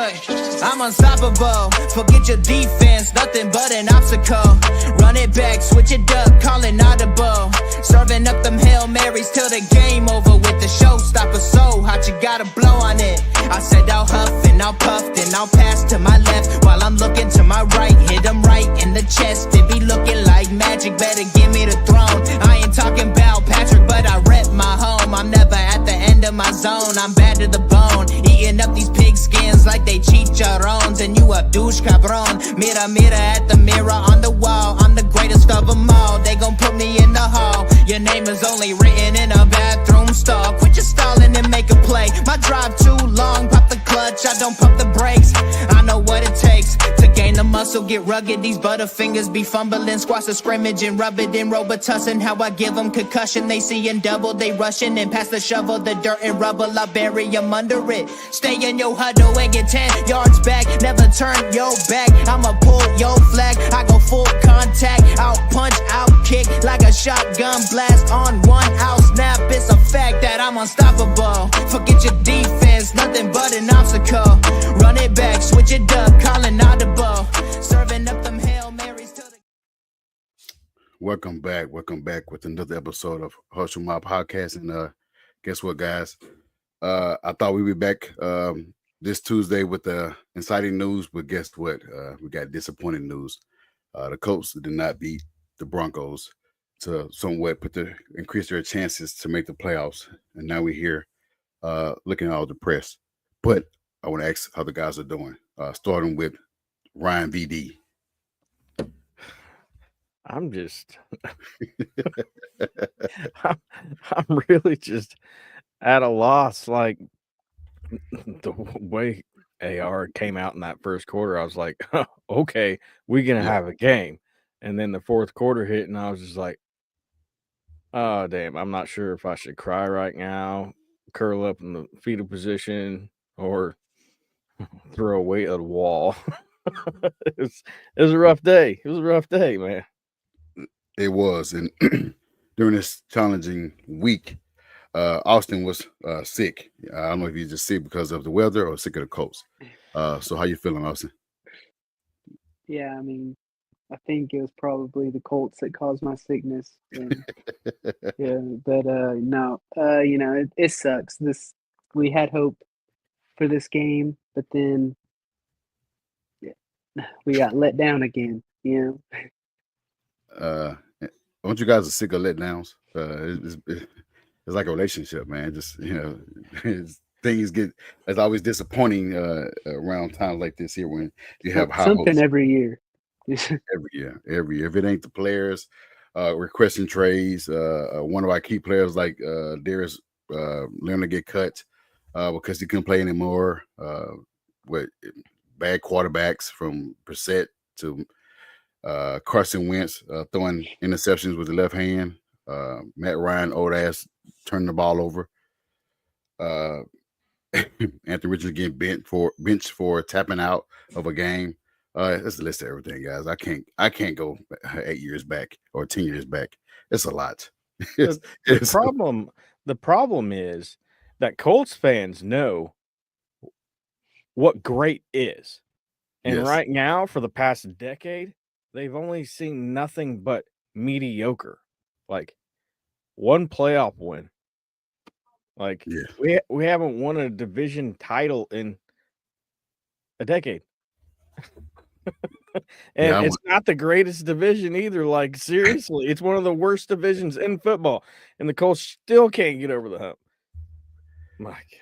Look, I'm unstoppable. Forget your defense, nothing but an obstacle. Run it back, switch it up, call it audible. Serving up them Hail Marys till the game over with the showstopper. So hot, you gotta blow on it. I said I'll huff and I'll puff, then I'll pass to my left while I'm looking to my right. Hit him right in the chest. It be looking like magic. Better give me the throne. I ain't talking about Patrick, but I rep my home. I'm never at the end of my zone. I'm bad to the bone. Eating up these pig skins like they chicharrones. And you a douche cabron. Mira, mira at the mirror on the wall. I'm the greatest of them all. They gon' put me in the hall. Your name is only written in a bathroom stall. Quit your stalling and make a play. My drive too long. Pop the clutch, I don't pump the brakes. I know what it takes to gain the muscle, get rugged. These butterfingers be fumbling. Squash the scrimmage and rub it in Robitussin. How I give them concussion. They see in double, they rushing and pass the shovel. The dirt and rubble, I bury them under it. Stay in your huddle and get 10 yards back. Never turn your back. I'ma pull your flag. I go full contact. Out punch, out kick like a shotgun blast on 1 out snap. It's a fact that I'm unstoppable. Forget your defense, nothing but an obstacle. Run it back, switch it up, calling audible. Serving up them Hail Marys to the... Welcome back with another episode of Horseshoe podcast. And guess what, guys? I thought we'd be back this Tuesday with exciting news, but guess what? We got disappointing news. The Colts did not beat the Broncos to somewhat increase their chances to make the playoffs. And now we're here looking all depressed. But I want to ask how the guys are doing. Starting with Ryan VD. I'm just, I'm really just at a loss. Like the way AR came out in that first quarter, I was like, oh, okay, we're going to have a game. And then the fourth quarter hit, and I was just like, oh, damn, I'm not sure if I should cry right now, curl up in the fetal position, or throw a weight at a wall. It was a rough day. It was a rough day, man. It was. And during this challenging week, Austin was sick. I don't know if he's just sick because of the weather or sick of the Colts. So how you feeling, Austin? Yeah, I mean, I think it was probably the Colts that caused my sickness. And, yeah, but no, you know, it sucks. We had hope for this game, but then we got let down again. You know. Aren't you guys sick of letdowns? It's like a relationship, man. Just, you know, things it's always disappointing around times like this here when you have high something hopes. every year. Every year. If it ain't the players requesting trades, one of our key players like Darius Leonard get cut because he couldn't play anymore. With bad quarterbacks from Brissett to Carson Wentz throwing interceptions with the left hand. Matt Ryan, old ass, turning the ball over. Anthony Richards getting benched for tapping out of a game. That's the list of everything, guys. I can't go 8 years back or 10 years back. It's a lot. The problem is that Colts fans know what great is. And Yes. right now, for the past decade, they've only seen nothing but mediocre. Like one playoff win. Like we haven't won a division title in a decade. And it's not the greatest division either. Like, seriously, it's one of the worst divisions in football. And the Colts still can't get over the hump. Mike.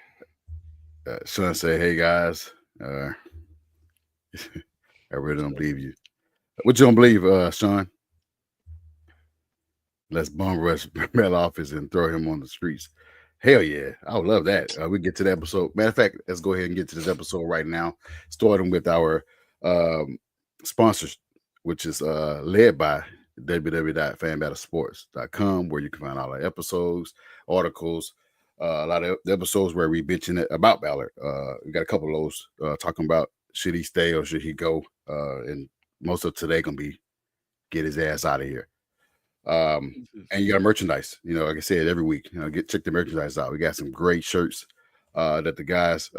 Sean say, hey, guys, I really don't believe you. What you don't believe, Sean? Let's bum rush Mel office and throw him on the streets. Hell yeah. I would love that. We get to the episode. Matter of fact, let's go ahead and get to this episode right now. Starting with our sponsors, which is led by www.fanbattlesports.com, where you can find all our episodes, articles, a lot of the episodes where we bitching about Ballard. We got a couple of those talking about should he stay or should he go? And most of today gonna be get his ass out of here. And you got merchandise, you know, like I said, every week, you know, check the merchandise out. We got some great shirts that the guys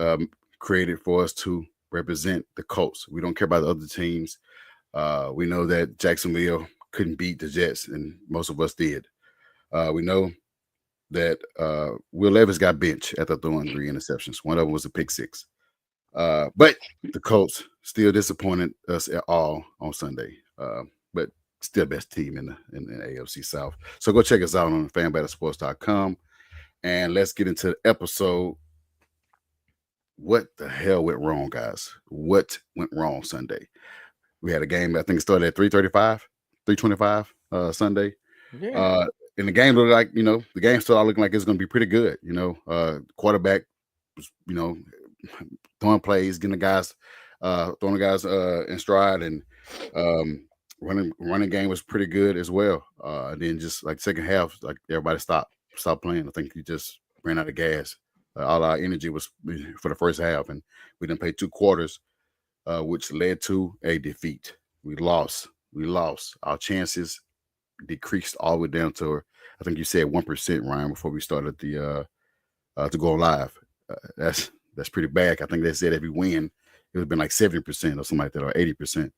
created for us to represent the Colts. We don't care about the other teams. We know that Jacksonville couldn't beat the Jets, and most of us did. We know that Will Levis got benched after throwing 3 interceptions. One of them was a pick 6. But the Colts still disappointed us at all on Sunday. But still best team in the AFC South. So go check us out on fanbattlesports.com. And let's get into the episode. What the hell went wrong, guys? What went wrong Sunday? We had a game, I think it started at 3:25 Sunday. Yeah. And the game looked like, the game started looking like it's going to be pretty good. Quarterback was, throwing plays, getting the guys, throwing the guys in stride, and running game was pretty good as well. And then just like second half, like everybody stopped playing. I think you just ran out of gas. All our energy was for the first half, and we didn't play 2 quarters, which led to a defeat. We lost. Our chances decreased all the way down to, I think you said 1%, Ryan, before we started to go live. That's pretty bad. I think they said if we win, it would have been like 70% or something like that, or 80%.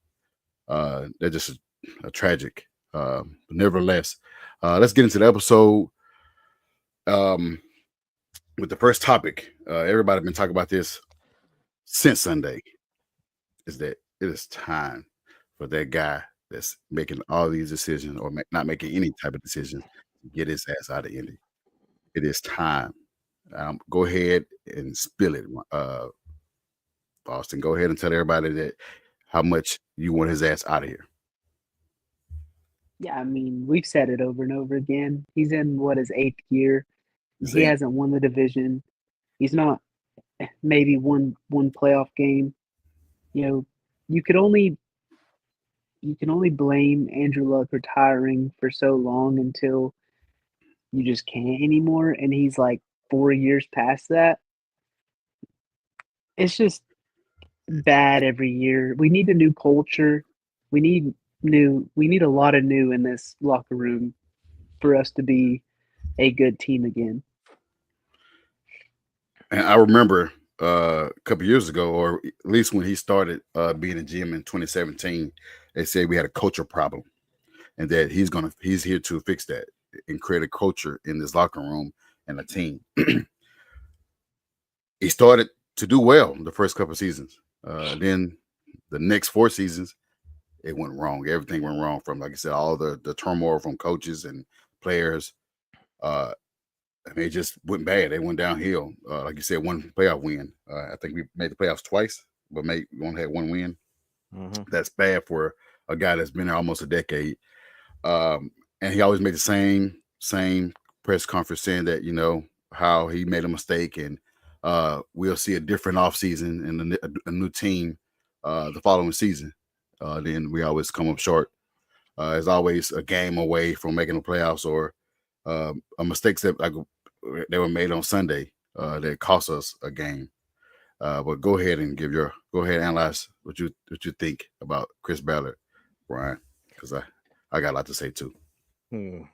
That's just a tragic. But nevertheless, let's get into the episode. With the first topic, everybody been talking about this since Sunday, is that it is time for that guy that's making all these decisions or not making any type of decision to get his ass out of Indy. It is time. Go ahead and spill it, Austin. Go ahead and tell everybody that how much you want his ass out of here. Yeah, I mean, we've said it over and over again. He's in his 8th year. He hasn't won the division. He's not maybe one playoff game. You can only blame Andrew Luck retiring for so long until you just can't anymore. And he's like 4 years past that. It's just bad every year. We need a new culture. We need a lot of new in this locker room for us to be a good team again. And I remember a couple years ago, or at least when he started being a GM in 2017, they said we had a culture problem, and that he's here to fix that and create a culture in this locker room and a team. He started to do well the first couple of seasons. Then the next 4 seasons, it went wrong. Everything went wrong, from, like I said, all the turmoil from coaches and players. It just went bad. They went downhill. Like you said, 1 playoff win. I think we made the playoffs twice, but we only had 1 win. Mm-hmm. That's bad for a guy that's been there almost a decade. And he always made the same press conference saying that, how he made a mistake, and we'll see a different offseason and a new team the following season. Then we always come up short. There's always a game away from making the playoffs, or a mistakes that they were made on Sunday that cost us a game. But go ahead and analyze what you think about Chris Ballard, Brian, because I got a lot to say too. All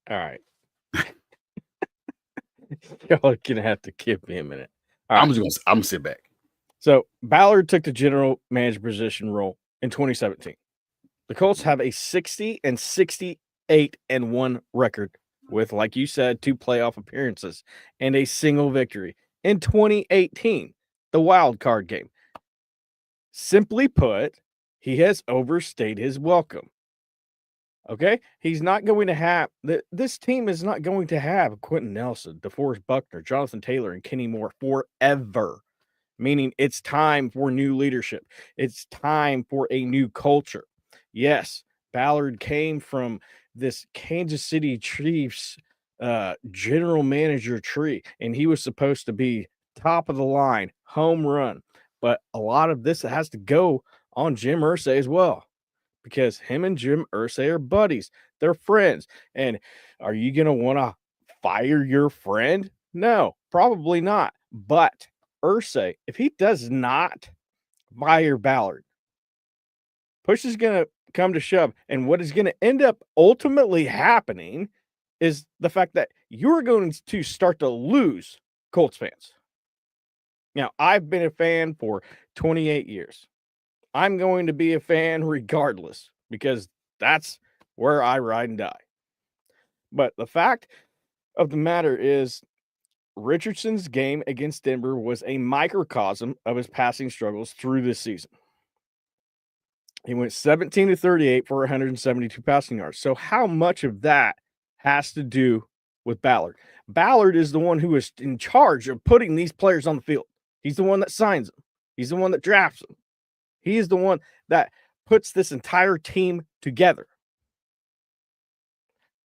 right. Y'all are gonna have to give me a minute. I'm gonna sit back. So Ballard took the general manager position role in 2017. The Colts have a 60-68-1 record with, like you said, 2 playoff appearances and a single victory in 2018, the wild card game. Simply put, he has overstayed his welcome. Okay? He's not going to have this team is not going to have Quentin Nelson, DeForest Buckner, Jonathan Taylor, and Kenny Moore forever. Meaning it's time for new leadership. It's time for a new culture. Yes, Ballard came from this Kansas City Chiefs general manager tree, and he was supposed to be top of the line, home run. But a lot of this has to go on Jim Irsay as well, because him and Jim Irsay are buddies. They're friends. And are you going to want to fire your friend? No, probably not. But Irsay, if he does not fire Ballard, push is going to come to shove. And what is going to end up ultimately happening is the fact that you're going to start to lose Colts fans. Now, I've been a fan for 28 years. I'm going to be a fan regardless because that's where I ride and die. But the fact of the matter is, Richardson's game against Denver was a microcosm of his passing struggles through this season. He went 17 to 38 for 172 passing yards. So how much of that has to do with Ballard? Ballard is the one who is in charge of putting these players on the field. He's the one that signs them. He's the one that drafts them. He is the one that puts this entire team together.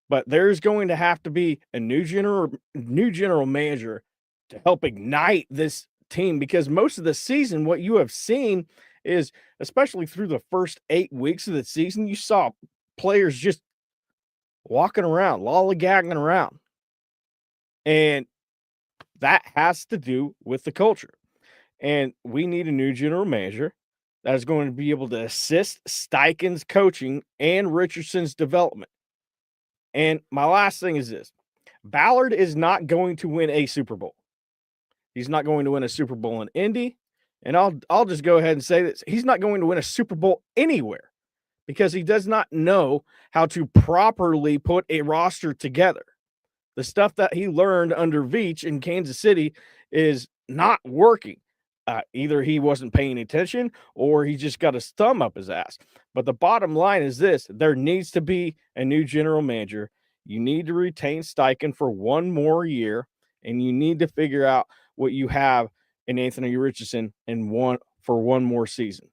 But there's going to have to be a new general manager to help ignite this team, because most of the season, what you have seen is, especially through the first 8 weeks of the season, you saw players just walking around, lollygagging around. And that has to do with the culture. And we need a new general manager that is going to be able to assist Steichen's coaching and Richardson's development. And my last thing is this: Ballard is not going to win a Super Bowl. He's not going to win a Super Bowl in Indy. And I'll just go ahead and say this: he's not going to win a Super Bowl anywhere, because he does not know how to properly put a roster together. The stuff that he learned under Veach in Kansas City is not working. Either he wasn't paying attention or he just got his thumb up his ass. But the bottom line is this: there needs to be a new general manager. You need to retain Steichen for one more year, and you need to figure out what you have in Anthony Richardson for one more season.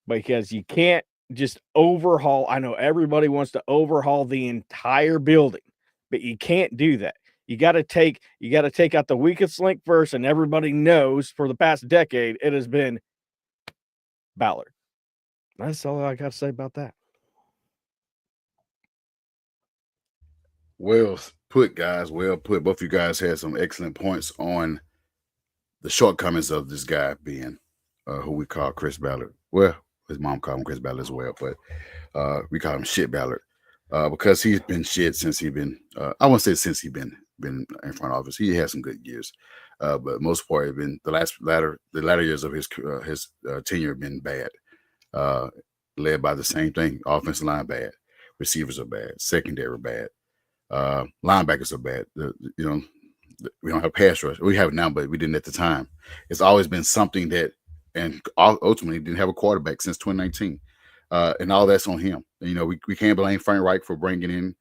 Because you can't just overhaul. I know everybody wants to overhaul the entire building, but you can't do that. You got to take out the weakest link first, and everybody knows for the past decade it has been Ballard. That's all I got to say about that. Well put, guys. Well put. Both of you guys had some excellent points on the shortcomings of this guy being who we call Chris Ballard. Well, his mom called him Chris Ballard as well, but we call him Shit Ballard because he's been shit since he's been. I won't say since he's been in front office. He had some good years, but most part have been the latter years of his tenure have been bad. Led by the same thing: offensive line bad, receivers are bad, secondary bad, linebackers are bad. We don't have pass rush. We have it now, but we didn't at the time. It's always been something that, and ultimately didn't have a quarterback since 2019, and all that's on him. We can't blame Frank Reich for bringing in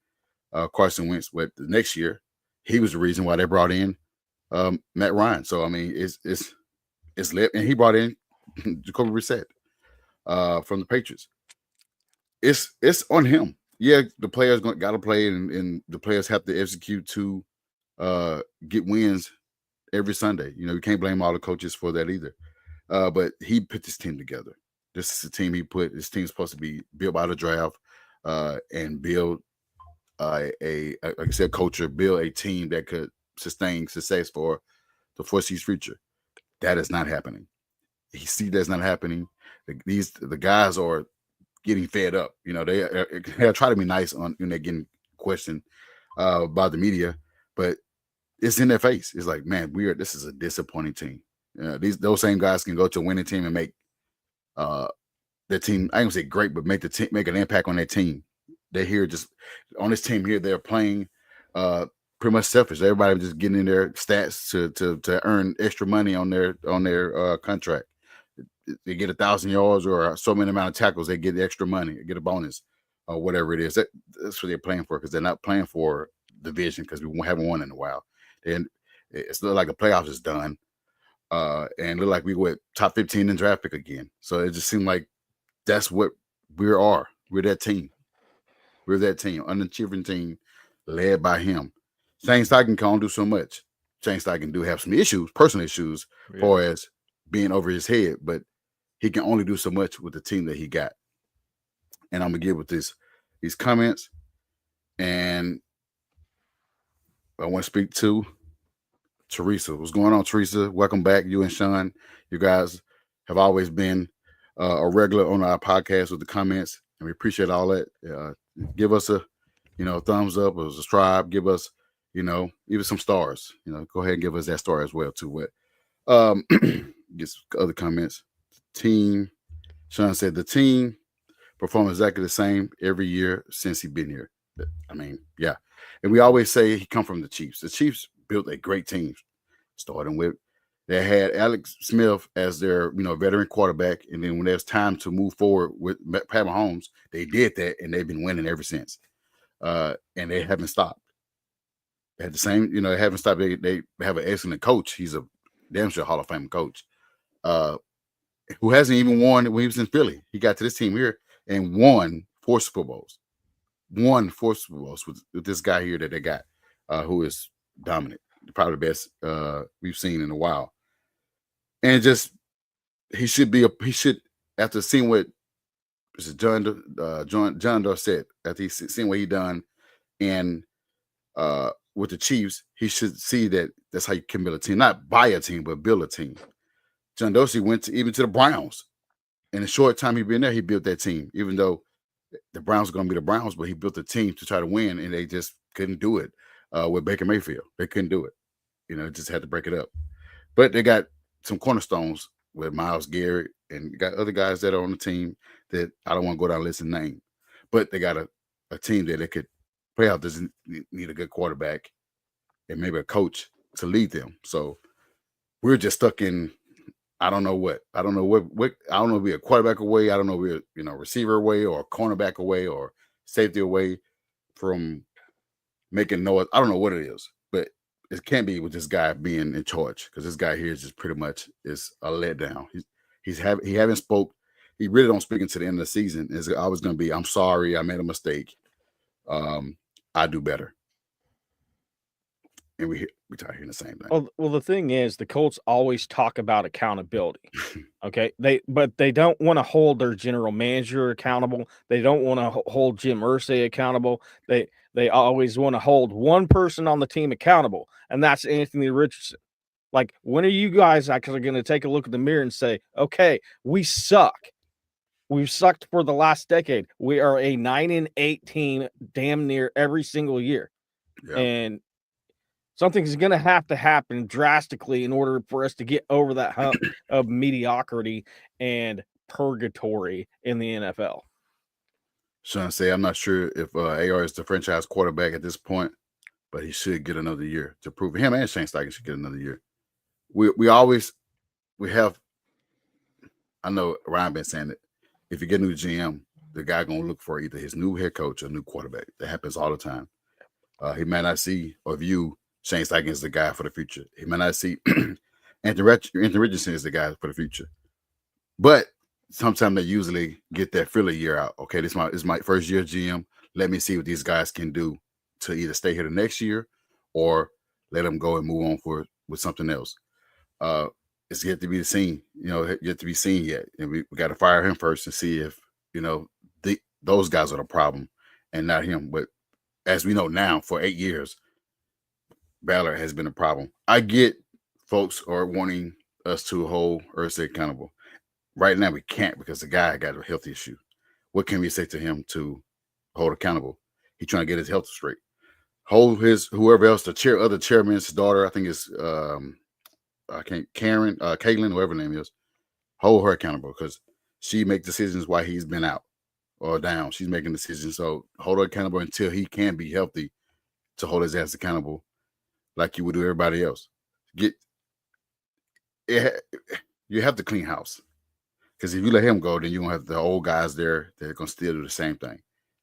Carson Wentz. But the next year, he was the reason why they brought in Matt Ryan. So I mean, it's lit, and he brought in Jacoby Brissett from the Patriots. It's on him. Yeah, the players got to play, and the players have to execute to get wins every Sunday. You can't blame all the coaches for that either. But he put this team together. This is the team he put. This team's supposed to be built by the draft and build like I said, culture, build a team that could sustain success for the foreseeable future. That is not happening. He see that's not happening. The guys are getting fed up. They try to be nice when they're getting questioned by the media, but it's in their face. It's like, man, this is a disappointing team. Those same guys can go to a winning team and make their team, I ain't gonna say great, but make an impact on their team. They're here just on this team here. They're playing pretty much selfish. Everybody just getting in their stats to earn extra money on their contract. They get 1,000 yards or so many amount of tackles, they get extra money, get a bonus or whatever it is. That's what they're playing for, because they're not playing for division, because we haven't won in a while. And it's look like the playoffs is done, and look like we went top 15 in draft pick again. So it just seemed like that's what we are. We're that team. We're that team, underachieving team, led by him. Shane Steichen can only do so much. Shane Steichen do have some issues, personal issues, as far as being over his head, but he can only do so much with the team that he got. And I'm gonna get with these comments, and I want to speak to Teresa. What's going on, Teresa? Welcome back, you and Sean. You guys have always been a regular on our podcast with the comments, and we appreciate all that. Give us a thumbs up or subscribe. Give us even some stars. Go ahead and give us that star as well too. Get some other comments. Team. Sean said the team perform exactly the same every year since he's been here. I mean, yeah. And we always say he come from the Chiefs. The Chiefs built a great team, starting with they had Alex Smith as their veteran quarterback, and then when there's time to move forward with Pat Mahomes, they did that, and they've been winning ever since. And they haven't stopped. They had the same, they haven't stopped. They have an excellent coach. He's a damn sure Hall of Fame coach, who hasn't even won when he was in Philly. He got to this team here and won 4 Super Bowls. Won 4 Super Bowls with this guy here that they got, who is dominant, probably the best we've seen in a while. And just he should after seeing what John Dorsett, after he's seen what he done and with the Chiefs, he should see that that's how you can build a team, not buy a team, but build a team. John Dorsey went even to the Browns. In a short time he'd been there, he built that team, even though the Browns are going to be the Browns, but he built a team to try to win, and they just couldn't do it with Baker Mayfield. They couldn't do it. Just had to break it up. But they got some cornerstones with Myles Garrett, and got other guys that are on the team that I don't want to go down and list and name. But they got a team that they could play out. Doesn't need a good quarterback and maybe a coach to lead them. So we're just stuck in I don't know what. I don't know if we're a quarterback away. I don't know if we're receiver away or a cornerback away or safety away from making noise. I don't know what it is, but it can't be with this guy being in charge, because this guy here is just pretty much is a letdown. He haven't spoke. He really don't speak until the end of the season. It's always going to be, I'm sorry, I made a mistake. I do better. And we tired hearing the same thing. Well, the thing is, the Colts always talk about accountability. Okay, but they don't want to hold their general manager accountable. They don't want to hold Jim Irsay accountable. They always want to hold one person on the team accountable, and that's Anthony Richardson. Like, when are you guys actually going to take a look in the mirror and say, okay, we suck. We've sucked for the last decade. We are a 9-8 team damn near every single year. Yeah. And something's going to happen drastically in order for us to get over that hump of mediocrity and purgatory in the NFL. Sean say, I'm not sure if AR is the franchise quarterback at this point, but he should get another year to prove it. Him and Shane Steichen should get another year. We have, I know Ryan been saying it, if you get a new GM, the guy going to look for either his new head coach or new quarterback. That happens all the time. He might not see or view Shane Steichen is the guy for the future. He might not see Anthony Richardson is the guy for the future. But sometimes they usually get that filler year out. Okay, this is my first year GM. Let me see what these guys can do to either stay here the next year or let them go and move on with something else. It's yet to be seen, yet to be seen yet. And we got to fire him first and see if, those guys are the problem and not him. But as we know now, for 8 years, Ballard has been a problem. I get folks are wanting us to hold Irsay accountable. Right now, we can't, because the guy got a health issue. What can we say to him to hold accountable? He's trying to get his health straight. Hold whoever else, other chairman's daughter, I think it's Caitlin, whoever her name is, hold her accountable, because she makes decisions while he's been out or down. She's making decisions. So hold her accountable until he can be healthy to hold his ass accountable like you would do everybody else. You have to clean house, because if you let him go, then you're going to have the old guys there that are going to still do the same thing.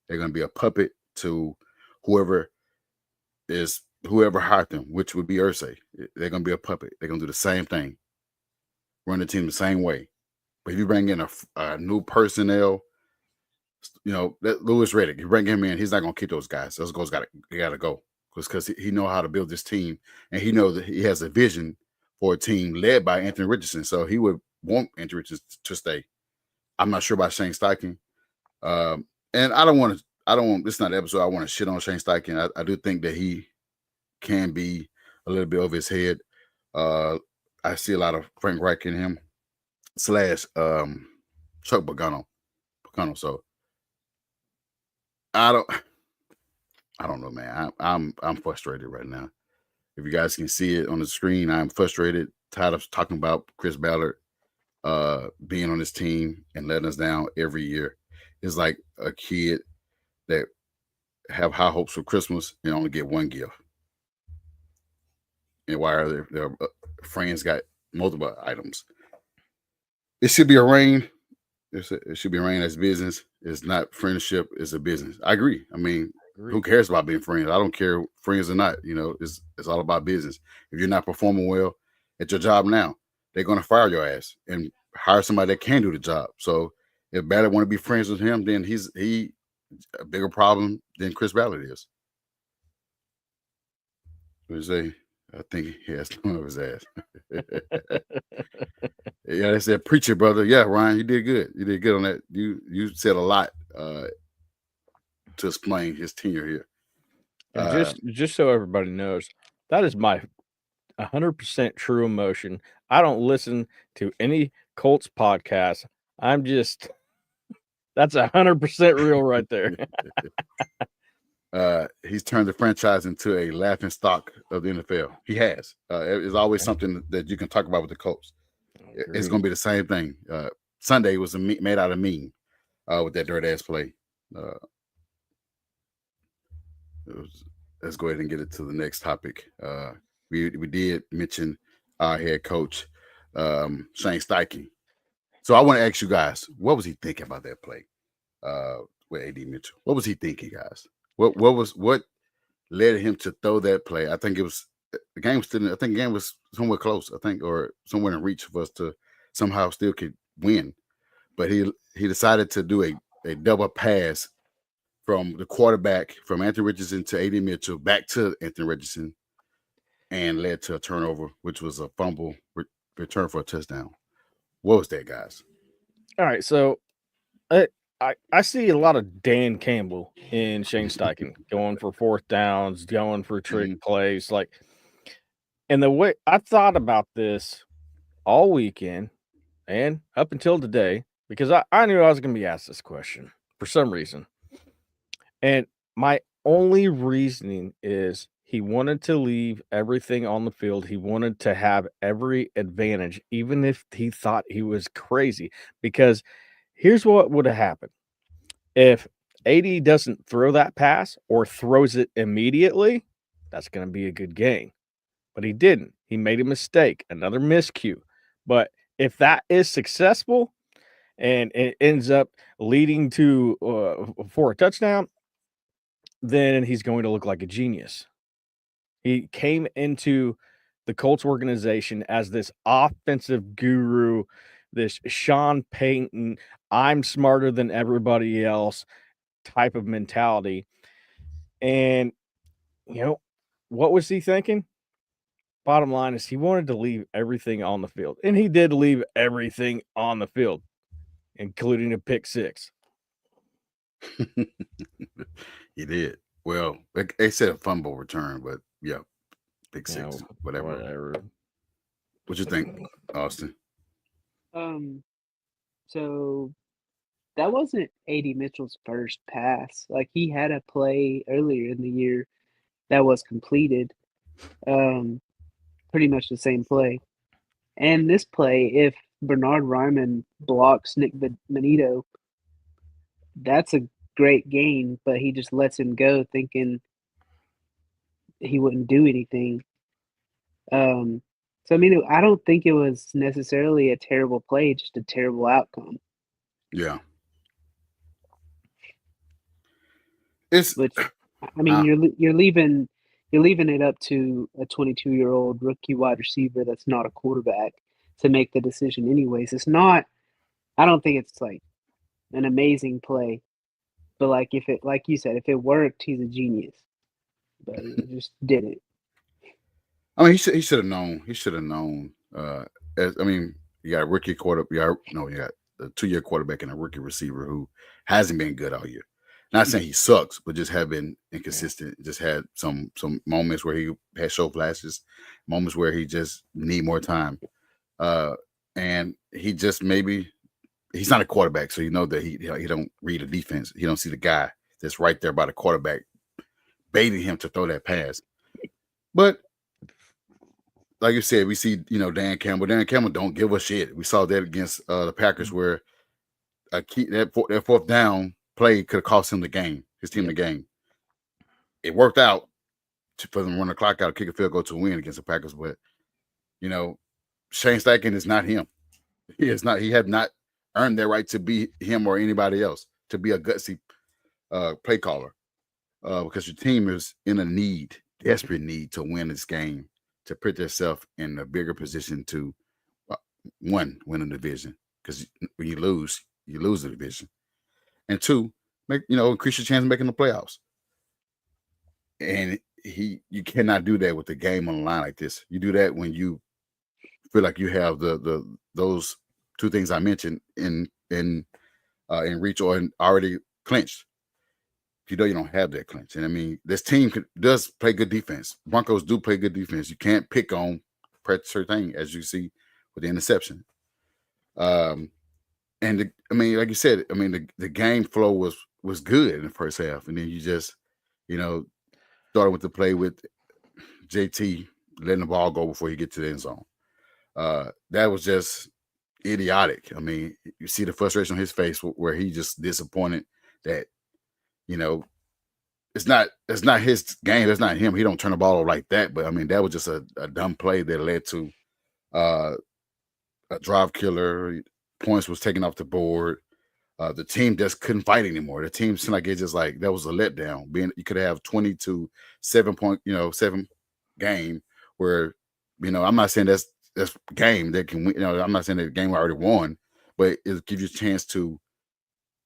They're going to be a puppet to whoever hired them, which would be Irsay. They're going to be a puppet. They're going to do the same thing, run the team the same way. But if you bring in a new personnel, that Louis Riddick, you bring him in, he's not going to keep those guys. Those guys got to go, because he know how to build this team, and he knows that he has a vision for a team led by Anthony Richardson. So he would want Anthony Richardson to stay. I'm not sure about Shane Steichen. And I don't want, this is not the episode I want to shit on Shane Steichen. I do think that he can be a little bit over his head. I see a lot of Frank Reich in him / Chuck Pagano. So I don't know, man. I'm frustrated right now. If you guys can see it on the screen, I'm frustrated, tired of talking about Chris Ballard being on this team and letting us down every year. It's like a kid that have high hopes for Christmas and only get one gift. And why are their friends got multiple items? It should be a reign. It should be a reign as business. It's not friendship. It's a business. I agree. I mean, who cares about being friends? I don't care friends or not. You know, it's all about business. If you're not performing well at your job now, they're going to fire your ass and hire somebody that can do the job. So if Ballard want to be friends with him, then he a bigger problem than Chris Ballard is. What do you say? I think he has some of his ass. Yeah, they said, preach it, brother. Yeah, Ryan, you did good. You did good on that. You said a lot to explain his tenure here. And just so everybody knows, that is my 100% true emotion. I don't listen to any Colts podcast. I'm just, that's 100% real right there. He's turned the franchise into a laughing stock of the NFL. He has. It's always something that you can talk about with the Colts. It's going to be the same thing. Sunday was made out of meme with that dirt ass play. Let's go ahead and get it to the next topic. We did mention our head coach, Shane Steichen. So I want to ask you guys, what was he thinking about that play with AD Mitchell? What was he thinking, guys? What led him to throw that play? I think it was the game was still. I think the game was somewhere close. I think, or somewhere in reach for us to somehow still could win. But he decided to do a double pass from the quarterback from Anthony Richardson to AD Mitchell back to Anthony Richardson, and led to a turnover, which was a fumble return for a touchdown. What was that, guys? All right, so I see a lot of Dan Campbell in Shane Steichen going for fourth downs, going for trick plays, like. And the way I thought about this all weekend and up until today, because I knew I was going to be asked this question for some reason. And my only reasoning is he wanted to leave everything on the field. He wanted to have every advantage, even if he thought he was crazy. Because here's what would have happened. If AD doesn't throw that pass or throws it immediately, that's going to be a good game. But he didn't. He made a mistake, another miscue. But if that is successful and it ends up leading to for a touchdown, then he's going to look like a genius. He came into the Colts organization as this offensive guru, this Sean Payton, I'm smarter than everybody else type of mentality. And, you know, what was he thinking? Bottom line is he wanted to leave everything on the field. And he did leave everything on the field, including a pick six. He did. Well, they said a fumble return, but yeah, pick six, whatever. What you think, Austin? So that wasn't AD Mitchell's first pass. Like, he had a play earlier in the year that was completed. Pretty much the same play. And this play, if Bernard Ryman blocks Nick Benito, that's a great gain, but he just lets him go thinking he wouldn't do anything. So, I mean, I don't think it was necessarily a terrible play, just a terrible outcome. Yeah. Which, I mean, you're leaving it up to a 22-year-old rookie wide receiver that's not a quarterback to make the decision anyways. It's not, I don't think it's like an amazing play, but like you said, if it worked, he's a genius, but it just didn't. I mean, he should have known. He should have known. You got a rookie quarterback. You got a 2-year quarterback and a rookie receiver who hasn't been good all year. Not saying he sucks, but just have been inconsistent. Yeah. Just had some moments where he had show flashes, moments where he just need more time. And he just he's not a quarterback, so you know that he don't read a defense. He don't see the guy that's right there by the quarterback, baiting him to throw that pass. But like you said, we see, Dan Campbell. Dan Campbell don't give a shit. We saw that against the Packers where that fourth down play could have cost him the game, his team the game. It worked out for them to run the clock out, kick a field goal to win against the Packers. But, Shane Steichen is not him. He is not. He had not earned their right to be him or anybody else, to be a gutsy play caller, because your team is in a desperate need to win this game, to put yourself in a bigger position to win a division. Because when you lose the division, and two, increase your chance of making the playoffs. And you cannot do that with the game on the line like this. You do that when you feel like you have those two things I mentioned in reach or already clinched. You don't have that clinch. And I mean, this team does play good defense. Broncos do play good defense. You can't pick on certain thing, as you see with the interception. And like you said, the game flow was good in the first half, and then you just, started with the play with JT letting the ball go before you get to the end zone. That was just idiotic. I mean, you see the frustration on his face where he just disappointed that, it's not his game. It's not him. He don't turn the ball over like that. But I mean, that was just a dumb play that led to a drive killer. Points was taken off the board. The team just couldn't fight anymore. The team seemed like it just like that was a letdown. You could have 20-7 point, 7 game where, I'm not saying that's game that can win. I'm not saying that the game already won, but it gives you a chance to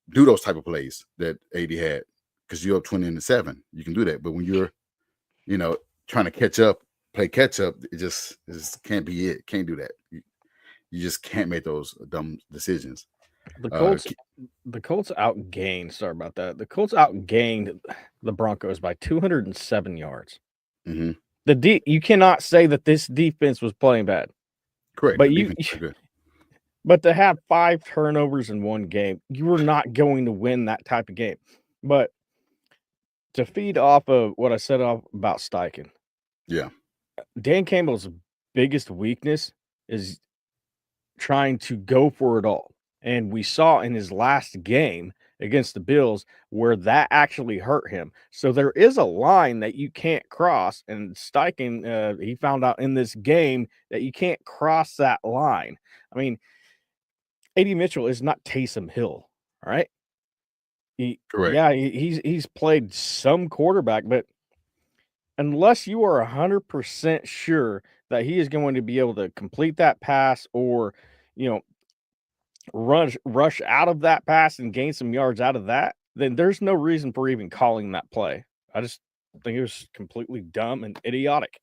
do those type of plays that AD had, because you're up 20-7. You can do that. But when you're, trying to play catch up, it just can't be it. Can't do that. You just can't make those dumb decisions. The Colts outgained. Sorry about that. The Colts outgained the Broncos by 207 yards. Mm-hmm. You cannot say that this defense was playing bad. Correct. But to have 5 turnovers in one game, you were not going to win that type of game. But to feed off of what I said about Steichen, yeah, Dan Campbell's biggest weakness is trying to go for it all. And we saw in his last game against the Bills where that actually hurt him. So there is a line that you can't cross. And Steichen, he found out in this game that you can't cross that line. I mean, A.D. Mitchell is not Taysom Hill, all right? Correct. Yeah, he's played some quarterback, but unless you are 100% sure that he is going to be able to complete that pass or, rush out of that pass and gain some yards out of that, then there's no reason for even calling that play. I just think it was completely dumb and idiotic.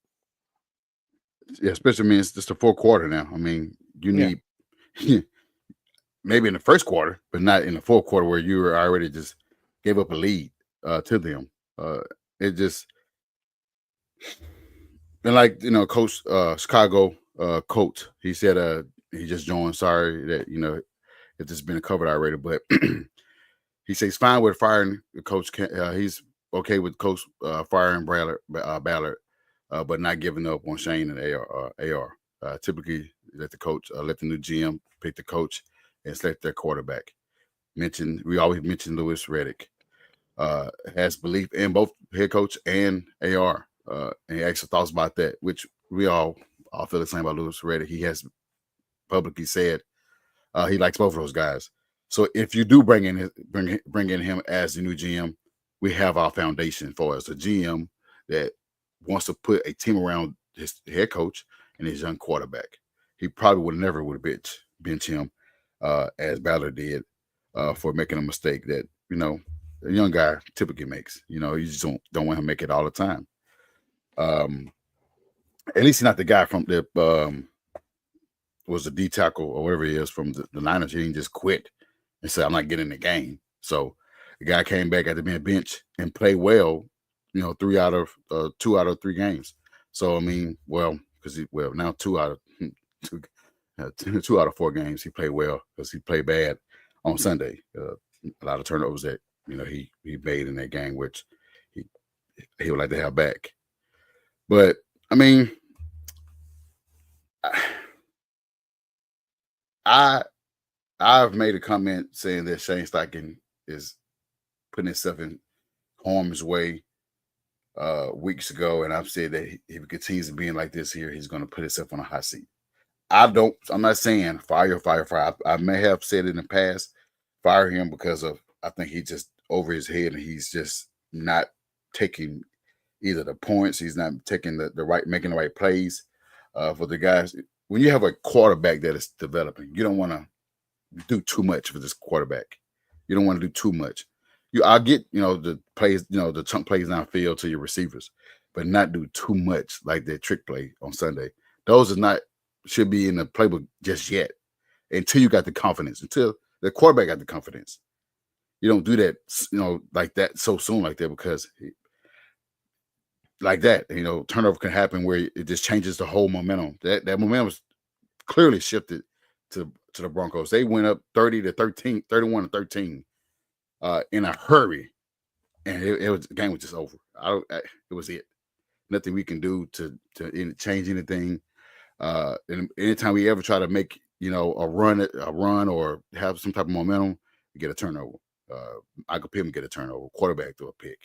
Yeah, especially it's just the fourth quarter now. I mean, you need maybe in the first quarter, but not in the fourth quarter where you were already just gave up a lead to them. It just, and like, Coach Chicago Colts, he said he just joined. Sorry that if this has been covered already, but he says he's fine with firing the coach. He's okay with Coach firing Ballard, but not giving up on Shane and AR. Typically, let the new GM pick the coach and select their quarterback. We always mention Louis Riddick. Has belief in both head coach and AR. And he actually thoughts about that, which we all feel the same about Louis Riddick. He has publicly said he likes both of those guys. So if you do bring in him as the new GM, we have our foundation for us, a GM that wants to put a team around his head coach and his young quarterback. He probably never would have bench him as Ballard did for making a mistake that a young guy typically makes. You just don't want him to make it all the time. At least he's not the guy from the was the D tackle or whatever he is from the Niners. He didn't just quit and say, I'm not getting in the game. So the guy came back after being benched and played well, 2 out of 3 games. So, I mean, now 2 out of 4 games he played well because he played bad on Sunday. A lot of turnovers that, he made in that game, which he would like to have back. But, I mean, I've made a comment saying that Shane Steichen is putting himself in harm's way weeks ago, and I've said that if he continues to being like this here, he's going to put himself on a hot seat. I'm not saying fire. I may have said it in the past, fire him because of I think he's just over his head and he's just not taking either the points, he's not taking making the right plays for the guys. When you have a quarterback that is developing, you don't want to do too much for this quarterback. You don't want to do too much. I get, the plays, the chunk plays downfield to your receivers, but not do too much like that trick play on Sunday. Those should be in the playbook just yet until you got the confidence, until the quarterback got the confidence. You don't do that, like that so soon like that because like that, turnover can happen where it just changes the whole momentum. That momentum was clearly shifted to the Broncos. They went up 30-13, 31-13 in a hurry, and the game was just over. It was it. Nothing we can do to change anything. And anytime we ever try to make a run or have some type of momentum, we get a turnover. Michael Pittman get a turnover. Quarterback throw a pick.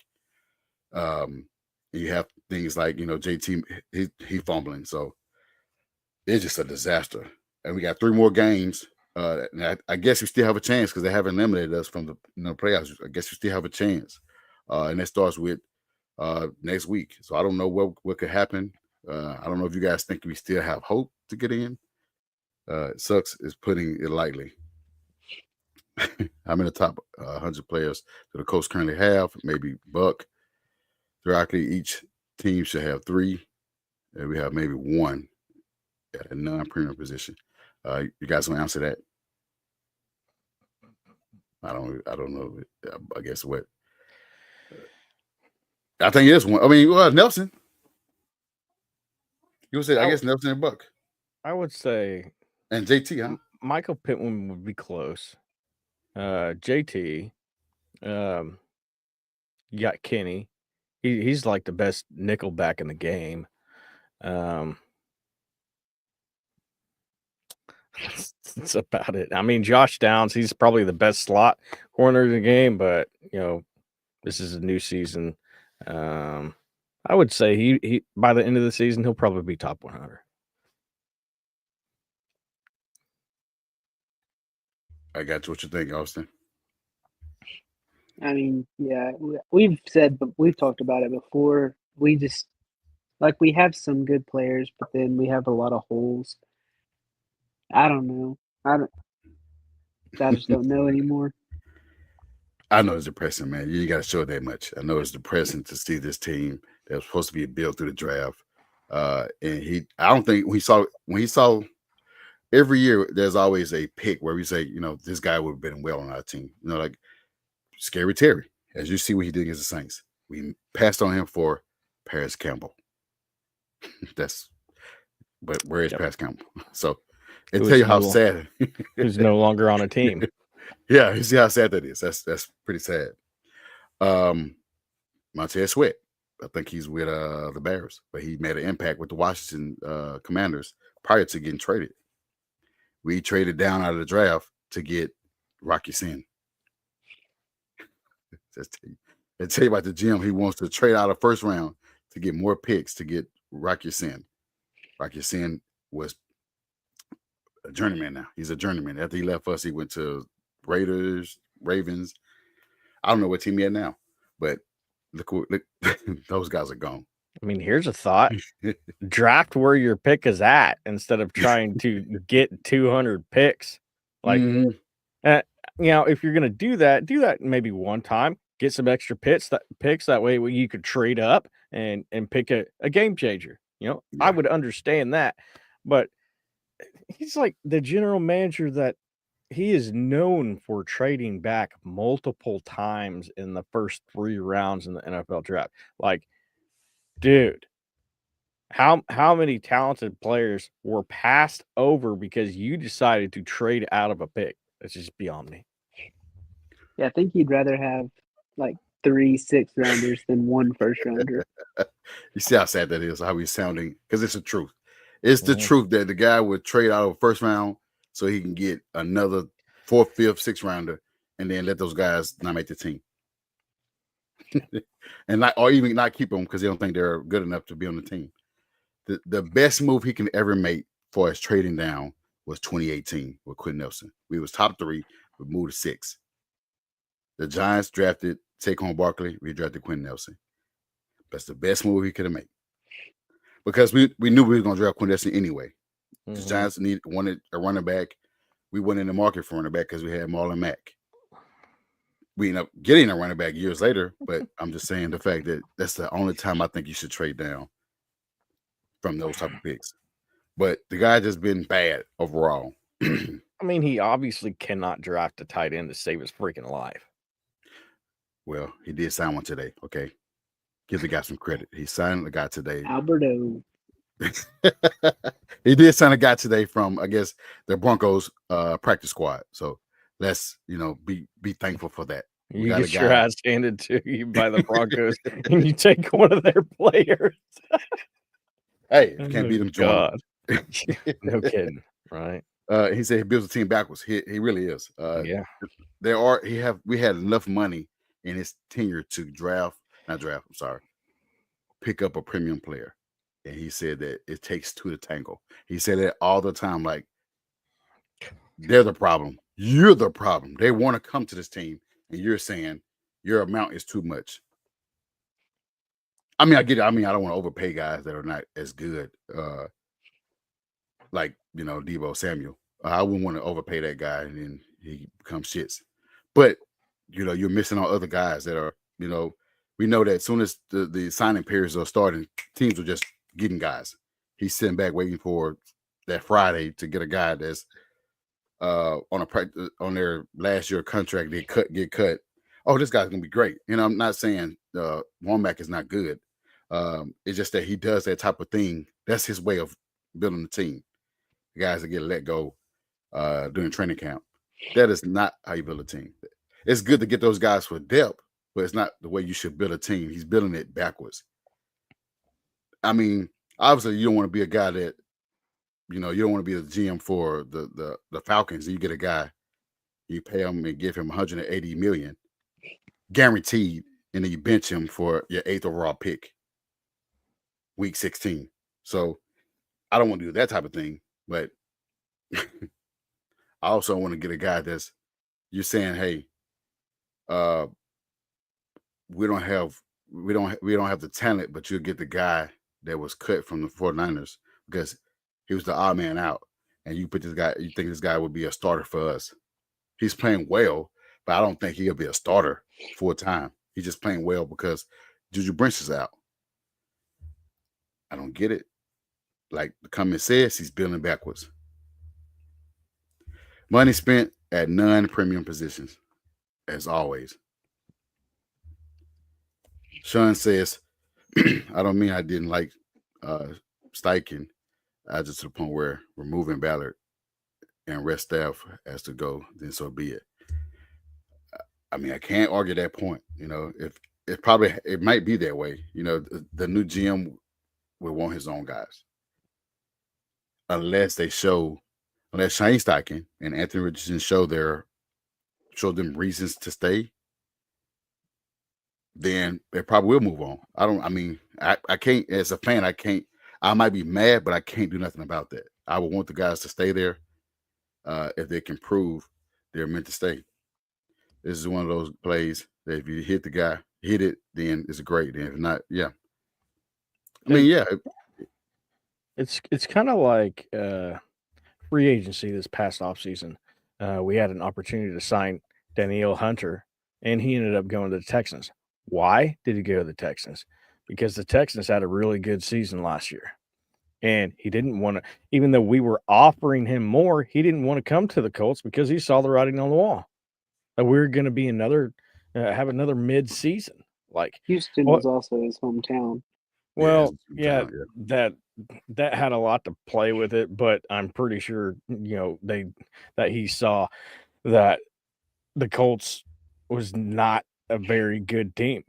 You have things like JT he fumbling. So it's just a disaster. And we got 3 more games. And I guess we still have a chance because they haven't eliminated us from the playoffs. I guess we still have a chance. And that starts with next week. So I don't know what could happen. I don't know if you guys think we still have hope to get in. It sucks. It's putting it lightly. I'm in the top 100 players that the Colts currently have. Maybe Buck. Theoretically, each team should have 3. And we have maybe 1 at a non-premium position. You guys want to answer that? I don't know. I guess what? I think it is 1. I mean, Nelson. You would say, I guess Nelson and Buck. I would say. And JT, huh? Michael Pittman would be close. JT. You got Kenny. He's like the best nickel back in the game. That's about it. I mean, Josh Downs, he's probably the best slot corner in the game, but this is a new season. I would say he by the end of the season he'll probably be top 100. I got you. What you think, Austin? I mean, yeah, we've talked about it before. We just we have some good players, but then we have a lot of holes. I don't know. I just don't know anymore. I know it's depressing, man. You ain't got to show it that much. I know it's depressing to see this team that was supposed to be built through the draft. And I don't think when he saw every year, there's always a pick where we say, this guy would have been well on our team. Like Scary Terry, as you see what he did against the Saints. We passed on him for Paris Campbell. But where is Paris Campbell? So it tell you how sad. Who's no longer on a team. Yeah, you see how sad that is. That's pretty sad. Montez Sweat, I think he's with the Bears, but he made an impact with the Washington Commanders prior to getting traded. We traded down out of the draft to get Rocky Sin. They tell you about the GM. He wants to trade out of first round to get more picks to get Rocky Sin. Rocky Sin was a journeyman now. He's a journeyman. After he left us, he went to Raiders, Ravens. I don't know what team he had now, but look, those guys are gone. I mean, here's a thought. Draft where your pick is at instead of trying to get 200 picks. If you're going to do that maybe one time, get some extra picks. That way you could trade up and pick a game changer. Yeah. I would understand that. But he's like the general manager that he is known for trading back multiple times in the first 3 rounds in the NFL draft. Like, dude, how many talented players were passed over because you decided to trade out of a pick? That's just beyond me. Yeah, I think you'd rather have 3 6-rounders than 1 first-rounder. You see how sad that is, how he's sounding, because it's the truth. It's the truth that the guy would trade out of a first round so he can get another 4th, 5th, 6th rounder, and then let those guys not make the team, and not or even not keep them because they don't think they're good enough to be on the team. The best move he can ever make for his trading down was 2018 with Quentin Nelson. We was top 3, we moved to 6. The Giants drafted Saquon Barkley, we drafted Quentin Nelson. That's the best move he could have made. Because we knew we were going to draft Quentin Nelson anyway. The Giants wanted a running back. We went in the market for running back because we had Marlon Mack. We ended up getting a running back years later, but I'm just saying the fact that that's the only time I think you should trade down from those type of picks. But the guy just been bad overall. I mean, he obviously cannot draft a tight end to save his freaking life. Well, he did sign one today. Okay. Give the guy some credit. He signed the guy today. Alberto. He did sign a guy today from, I guess, the Broncos practice squad. So let's, be thankful for that. You get your ass handed to you by the Broncos and you take one of their players. Hey, you can't beat them, God. No kidding, right? He said he builds a team backwards. He really is. Yeah. We had enough money in his tenure to pick up a premium player. And he said that it takes 2 to tangle. He said that all the time, like, they're the problem. You're the problem. They want to come to this team, and you're saying your amount is too much. I mean, I get it. I mean, I don't want to overpay guys that are not as good, like, Deebo Samuel. I wouldn't want to overpay that guy, and then he becomes shits. But, you're missing on other guys that are, we know that as soon as the signing periods are starting, teams are just getting guys. He's sitting back waiting for that Friday to get a guy that's on their last year contract. They get cut. Oh, this guy's gonna be great. I'm not saying Womack is not good. It's just that he does that type of thing. That's his way of building the team. The guys that get let go during training camp. That is not how you build a team. It's good to get those guys for depth, but it's not the way you should build a team. He's building it backwards. I mean, obviously, you don't want to be a guy that, you don't want to be the GM for the Falcons. You get a guy, you pay him and give him $180 million guaranteed, and then you bench him for your 8th overall pick, week 16. So I don't want to do that type of thing, but I also want to get a guy that's, you're saying, hey, we don't have the talent, but you'll get the guy that was cut from the 49ers because he was the odd man out, and you think this guy would be a starter for us. He's playing well, but I don't think he'll be a starter full time. He's just playing well because Juju Brents is out. I don't get it. Like the comment says, he's building backwards. Money spent at non-premium positions, as always. Sean says, I don't mean I didn't like Steichen. I just to the point where removing Ballard and rest staff has to go, then so be it. I mean, I can't argue that point. If it might be that way. The new GM will want his own guys. Unless Shane Steichen and Anthony Richardson show them reasons to stay, then they probably will move on. I can't, as a fan, I might be mad, but I can't do nothing about that. I would want the guys to stay there if they can prove they're meant to stay. This is one of those plays that if you hit the guy, hit it, then it's great. And if not, yeah. I mean, yeah. It's kind of like free agency this past offseason. We had an opportunity to sign Danielle Hunter, and he ended up going to the Texans. Why did he go to the Texans? Because the Texans had a really good season last year. And he didn't want to, even though we were offering him more, he didn't want to come to the Colts because he saw the writing on the wall. That we were going to be have another mid-season. Like Houston was also his hometown. Well, yeah, that had a lot to play with it, but I'm pretty sure, that he saw that the Colts was not a very good team.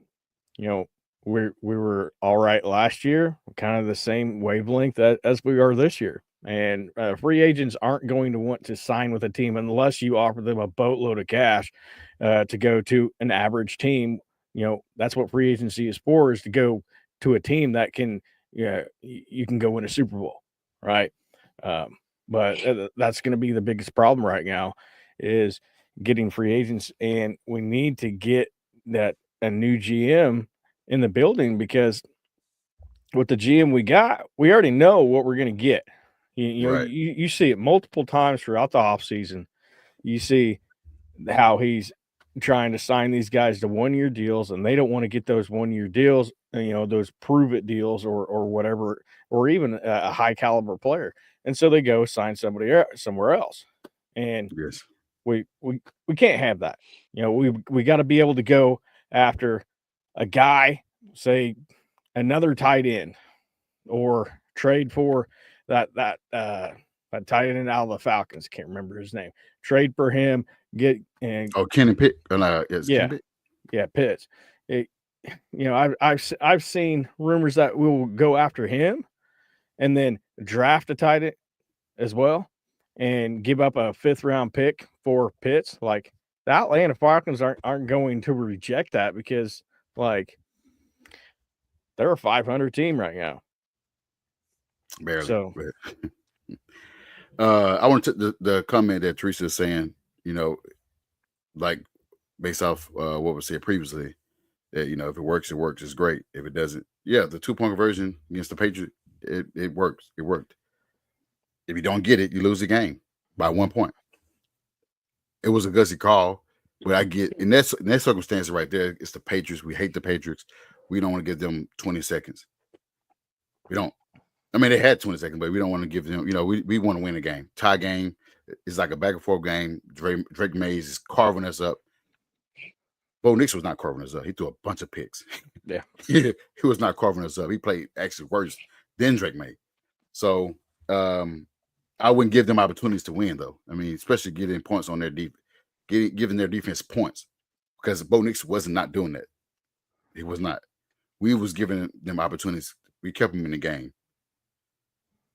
We were all right last year, kind of the same wavelength as we are this year. And free agents aren't going to want to sign with a team unless you offer them a boatload of cash to go to an average team. That's what free agency is for, is to go to a team that can, you can go win a Super Bowl, right? But that's going to be the biggest problem right now, is getting free agents, and we need to get a new GM in the building, because with the GM we got, we already know what we're going to get. Right. You see it multiple times throughout the offseason. You see how he's trying to sign these guys to 1-year deals, and they don't want to get those 1-year deals, those prove it deals or whatever, or even a high caliber player. And so they go sign somebody somewhere else. And Yes. we can't have that. We got to be able to go after a guy, say another tight end, or trade for that tight end out of the Falcons. Can't remember his name. Trade for him. Kenny Pitt. Yeah, Pitts. I've seen rumors that we will go after him, and then draft a tight end as well, and give up a 5th-round pick for Pitts. Like, the Atlanta Falcons aren't going to reject that, because like they're a 500 team right now. Barely. So I want to the comment that Teresa is saying, like based off what was said previously, that if it works, it works. It's great. If it doesn't, the 2-point conversion against the Patriots, it works. It worked. If you don't get it, you lose the game by 1 point. It was a gutsy call, but I get in that circumstance right there. It's the Patriots. We hate the Patriots. We don't want to give them 20 seconds. We don't. I mean, they had 20 seconds, but we don't want to give them. We want to win a game. Tie game. It's like a back and forth game. Drake Mays is carving us up. Bo Nix was not carving us up. He threw a bunch of picks. Yeah. He was not carving us up. He played actually worse than Drake May. So I wouldn't give them opportunities to win, though. I mean, especially getting points on their giving their defense points, because Bo Nix was not doing that. He was not. We was giving them opportunities. We kept them in the game.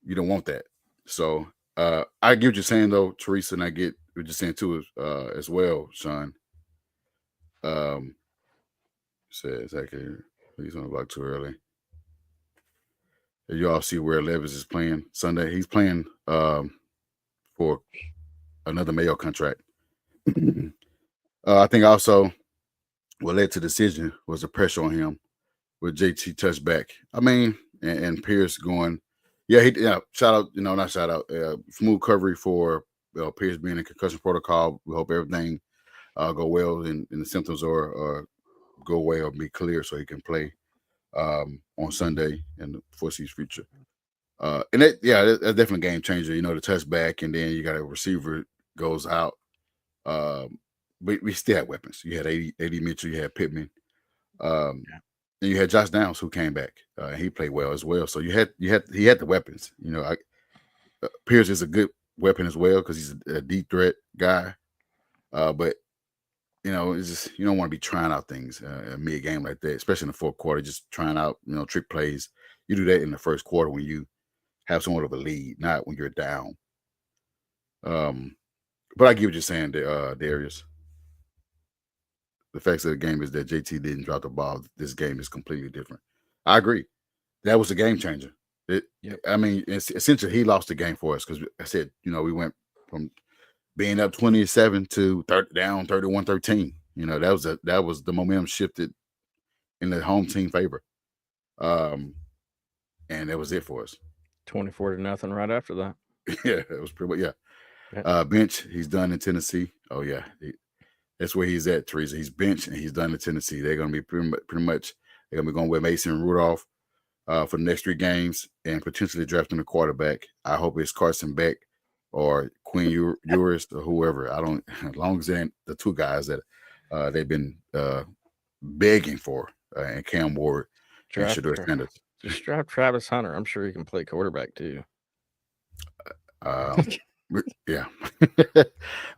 You don't want that. So I get what you're saying, though, Teresa, and I get what you're saying too as well, Sean. Says he's on the block too early. You all see where Levis is playing Sunday. He's playing for another Mayo contract. I think also what led to the decision was the pressure on him with JT touchback. I mean, and Pierce going, shout out, not shout out, smooth recovery for Pierce being in concussion protocol. We hope everything go well and the symptoms or go away or be clear so he can play on Sunday in the foreseeable future. And that's definitely a game changer. The touchback, and then you got a receiver goes out. But we still had weapons. You had AD Mitchell, you had Pittman, and you had Josh Downs who came back. He played well as well. So he had the weapons. Pierce is a good weapon as well because he's a deep threat guy. But it's just you don't want to be trying out things mid game like that, especially in the fourth quarter. Just trying out trick plays. You do that in the first quarter when you have somewhat of a lead, not when you're down. But I get what you're saying, Darius. The facts of the game is that JT didn't drop the ball. This game is completely different. I agree. That was a game changer. I mean, essentially, he lost the game for us because I said, we went from being up 27 to down 31-13. That was the momentum shifted in the home team favor. And that was it for us. 24-0 right after that. Yeah, it was pretty much, bench, he's done in Tennessee. Oh, yeah. That's where he's at, Teresa. He's benched and he's done in Tennessee. They're going to be pretty much they're going to be going with Mason and Rudolph for the next 3 games and potentially drafting a quarterback. I hope it's Carson Beck or Quinn Ewers or whoever. As long as they're the 2 guys that they've been begging for, and Cam Ward and Shedeur Sanders. Just draft Travis Hunter. I'm sure he can play quarterback too. Yeah.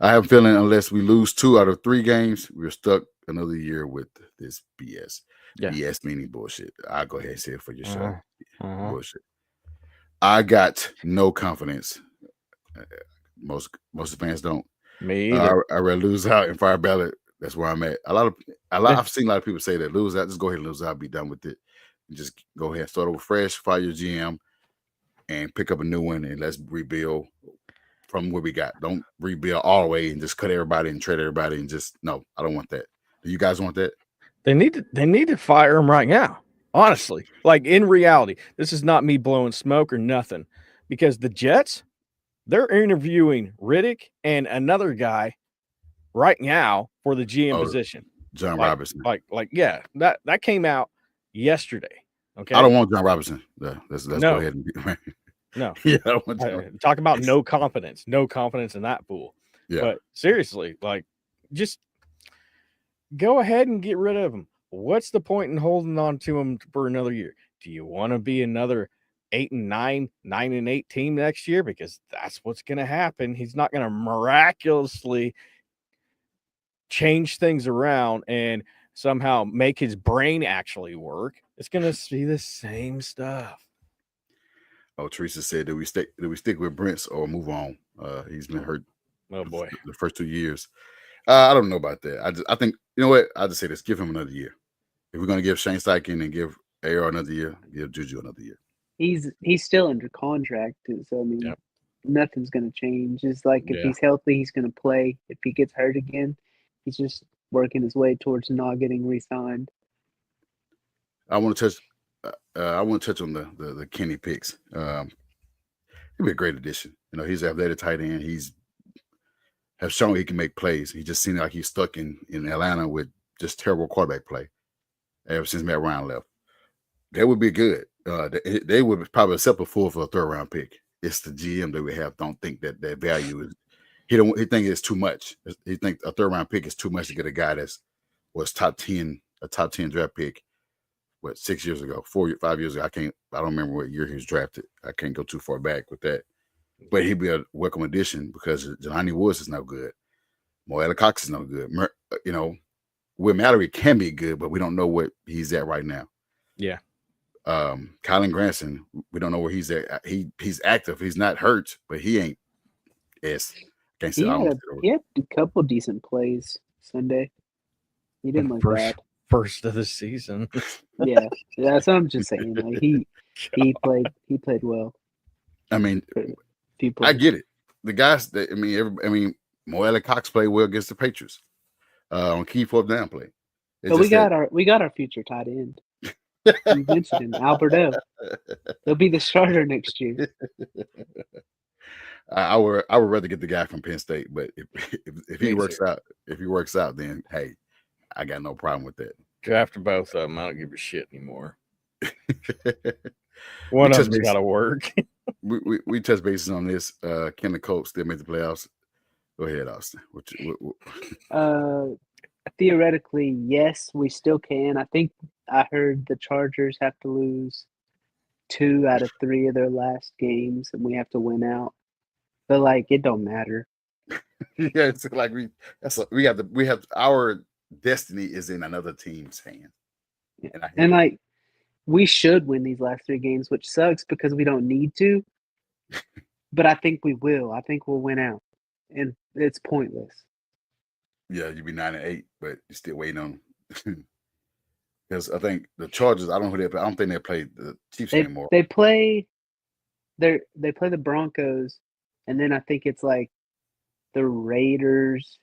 I have a feeling unless we lose 2 out of 3 games, we're stuck another year with this BS. Yeah. BS meaning bullshit. I'll go ahead and say it for your show. Bullshit. I got no confidence. Most fans don't. Me either. I rather lose out and fire ballot. That's where I'm at. I've seen a lot of people say that lose out. Just go ahead and lose out. Be done with it. And just go ahead and start over fresh. Fire your GM and pick up a new one and let's rebuild from where we got. Don't rebuild all the way and just cut everybody and trade everybody and just no. I don't want that. Do you guys want that? They need to fire him right now. Honestly, like in reality, this is not me blowing smoke or nothing, because the Jets, they're interviewing Riddick and another guy right now for the GM position. John Robinson. Yeah, that came out yesterday. Okay. I don't want John Robinson. Let's No. go ahead and No. yeah, I don't want John. Talk about no confidence in that pool. Yeah. But seriously, like, just go ahead and get rid of him. What's the point in holding on to him for another year? Do you want to be another 8-9, 9-8 team next year? Because that's what's going to happen. He's not going to miraculously change things around and somehow make his brain actually work. It's going to be the same stuff. Oh, Teresa said, do we stick with Brent's or move on? He's been hurt. Oh boy, the first 2 years. I don't know about that. I think, you know what? I'll just say this: give him another year. If we're going to give Shane Steichen and give AR another year, give Juju another year. He's still under contract, so I mean, nothing's going to change. It's like if he's healthy, he's going to play. If he gets hurt again, he's just working his way towards not getting re-signed. I want to touch on the Kenny picks. He'll be a great addition. You know, he's an athletic tight end. He's have shown he can make plays. He just seemed like he's stuck in Atlanta with just terrible quarterback play ever since Matt Ryan left. That would be good. They would probably accept a full for a third round pick. It's the GM that we have. Don't think that value is. He think it's too much. He think a third round pick is too much to get a guy that was top 10 draft pick. What, 6 years ago, 5 years ago? I don't remember what year he was drafted. I can't go too far back with that. But he'd be a welcome addition because Jelani Woods is no good. Moella Cox is no good. You know, Will Mallory can be good, but we don't know what he's at right now. Yeah. Kylan Granson, we don't know where he's at. He's active. He's not hurt, but he ain't. Yes. Can't say He had a couple decent plays Sunday. He didn't look bad. First of the season. Yeah, that's what I'm just saying. Like he played well. I mean, I get it. The guys that Moella Cox played well against the Patriots on key fourth down play. But we got our future tight end. You mentioned him, Alberto. He'll be the starter next year. I would rather get the guy from Penn State, but if he works out, then hey, I got no problem with that. Draft both of them. I don't give a shit anymore. One of them's got to work. we touch bases on this. Can the Colts still make the playoffs? Go ahead, Austin. Theoretically, yes, we still can. I think I heard the Chargers have to lose 2 out of 3 of their last games, and we have to win out. But like, it don't matter. Yeah, it's like we have our destiny is in another team's hand. And like, we should win these last 3 games, which sucks because we don't need to. But I think we will. I think we'll win out, and it's pointless. Yeah, you'd be 9-8, but you're still waiting on. Because I think the Chargers. I don't know who they play. I don't think they play the Chiefs anymore. They play the Broncos, and then I think it's like the Raiders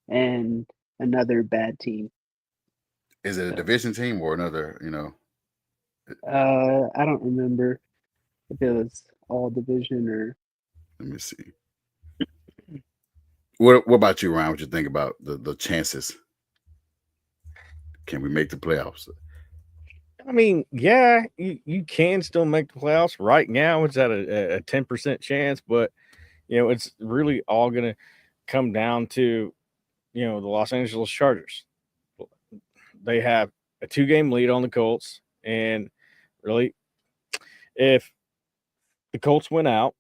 and another bad team. Is it a division team or another? You know. I don't remember if it was all division or. Let me see. What about you, Ryan? What you think about the chances? Can we make the playoffs? I mean, yeah, you can still make the playoffs. Right now, it's at a 10% chance, but you know, it's really all going to come down to, you know, the Los Angeles Chargers. They have a 2-game lead on the Colts, and really, if the Colts win out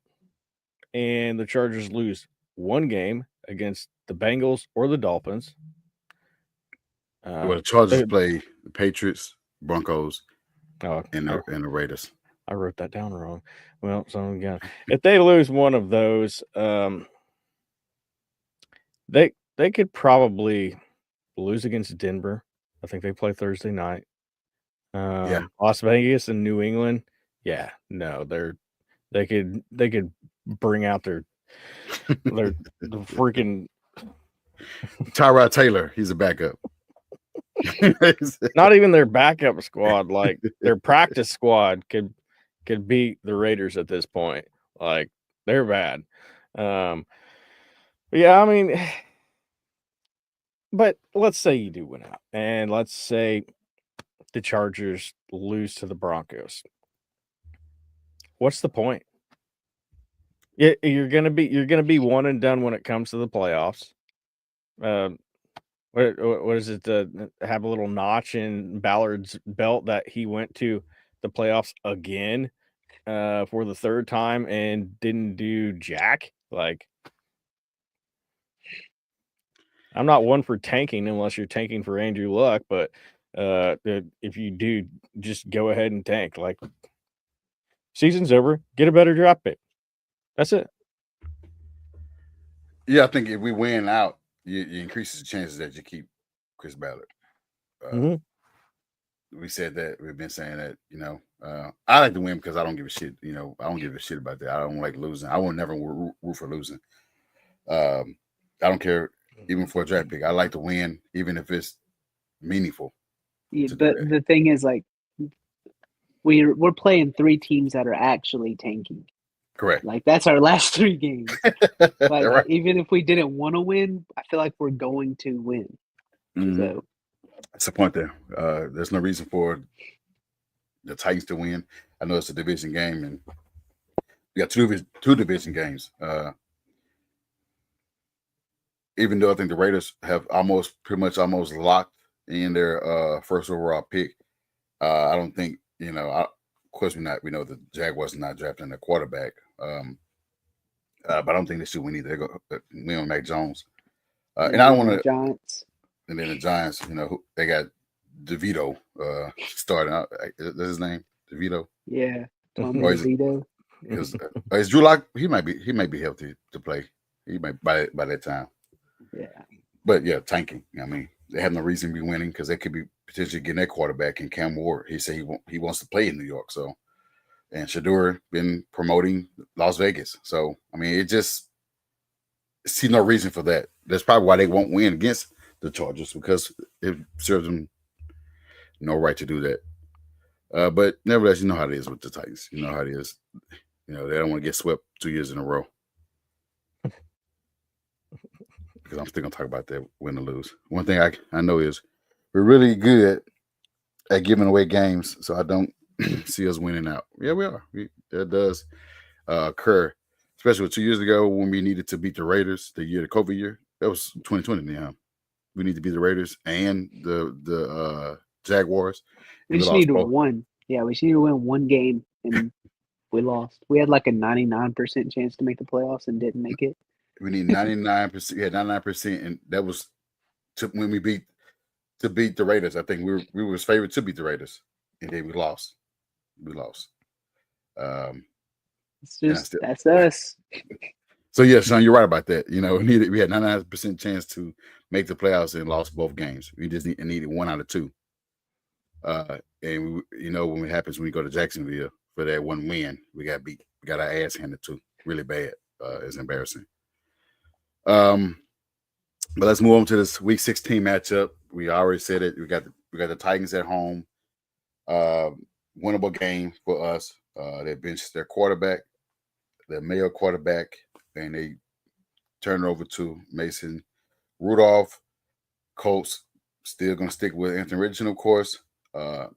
and the Chargers lose 1 game against the Bengals or the Dolphins, well, the Chargers play the Patriots, Broncos, and the Raiders. I wrote that down wrong. Well, so again, if they lose one of those, they could probably lose against Denver. I think they play Thursday night. Las Vegas and New England. Yeah, no, they could bring out their freaking Tyrod Taylor, he's a backup. not even their backup squad, like their practice squad could beat the Raiders at this point. Like they're bad. Yeah, I mean, but let's say you do win out, and let's say the Chargers lose to the Broncos. What's the point? You're gonna be one and done when it comes to the playoffs. What is it? Have a little notch in Ballard's belt that he went to the playoffs again for the third time and didn't do jack. Like, I'm not one for tanking unless you're tanking for Andrew Luck, but if you do, just go ahead and tank. Like, season's over. Get a better draft pick. That's it. Yeah, I think if we win out, you increases the chances that you keep Chris Ballard. We said that. We've been saying that. I like to win because I don't give a shit. I don't give a shit about that. I don't like losing. I will never root for losing. I don't care even for a draft pick. I like to win, even if it's meaningful. Yeah, but the thing is, like, we're playing 3 teams that are actually tanking. Correct. Like, that's our last 3 games. Like, right. Even if we didn't want to win, I feel like we're going to win. Mm-hmm. So that's the point there. There's no reason for the Titans to win. I know it's a division game, and we got two division games. Even though I think the Raiders have pretty much locked in their first overall pick, I don't think of course we know the Jaguars are not drafting a quarterback, but I don't think they should win either. They go win on Mac Jones, and I don't want to. Giants. And then the Giants, they got DeVito starting out. That's his name, DeVito. Yeah, Tom DeVito. Is Drew Lock? He might be healthy to play. He might by that time. Yeah. But yeah, tanking. I mean, they have no reason to be winning because they could be potentially getting their quarterback in Cam Ward. He said he wants to play in New York. So, and Shador been promoting Las Vegas. So I mean, it just see no reason for that. That's probably why they won't win against the Chargers, because it serves them no right to do that. But nevertheless, you know how it is with the Titans. You know how it is. They don't want to get swept 2 years in a row. Because I'm still gonna talk about that win or lose. One thing I know is we're really good at giving away games, so I don't see us winning out. Yeah, we are. That does occur, especially 2 years ago when we needed to beat the Raiders, the COVID year. That was 2020 now. We need to beat the Raiders and the Jaguars. We just need to win. Yeah, we just need to win one game, and we lost. We had like a 99% chance to make the playoffs and didn't make it. We need 99%. Yeah, 99%, and that was when we beat the Raiders. I think we were favored to beat the Raiders, and then we lost. It's just that's us. So yeah, Sean, you're right about that. We had 99% chance to make the playoffs and lost both games. We just needed 1 out of 2. And when it happens when we go to Jacksonville for that 1 win, we got beat. We got our ass handed to really bad. It's embarrassing. But let's move on to this Week 16 matchup. We already said it. We got the Titans at home. Winnable game for us. They benched their quarterback, their male quarterback, and they turned it over to Mason Rudolph. Colts still going to stick with Anthony Richardson, of course. I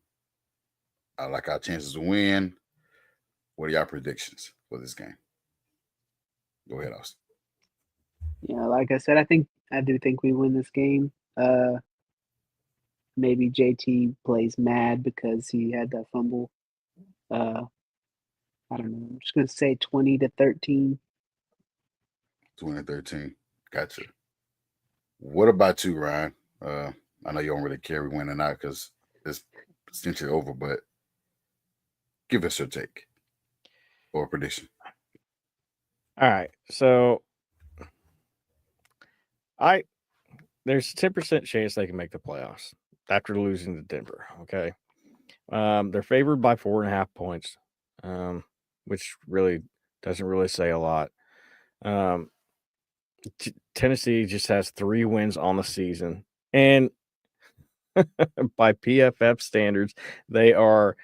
like our chances to win. What are your predictions for this game? Go ahead, Austin. Yeah, like I said, I do think we win this game. Maybe JT plays mad because he had that fumble. I don't know. I'm just going to say 20-13. 20-13. Gotcha. What about you, Ryan? I know you don't really care we win or not because it's essentially over, but Give us your take or prediction. All right. So there's a 10% chance they can make the playoffs after losing to Denver. Okay. They're favored by 4.5 points, which really doesn't really say a lot. Tennessee just has 3 wins on the season, and by PFF standards, they are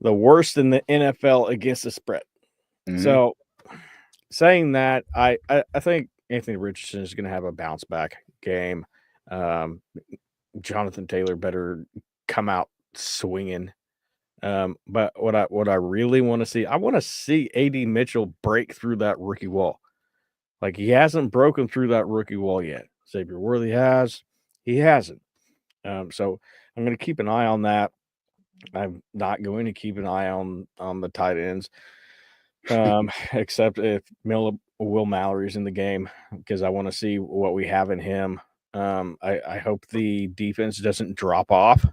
the worst in the NFL against the spread. Mhm. So, saying that, I think Anthony Richardson is going to have a bounce back game. Jonathan Taylor better come out swinging. But what I really want to see, I want to see AD Mitchell break through that rookie wall. Like, he hasn't broken through that rookie wall yet. Xavier Worthy has. He hasn't. So I'm going to keep an eye on that. I'm not going to keep an eye on the tight ends, except if Will Mallory's in the game, because I want to see what we have in him. I hope the defense doesn't drop off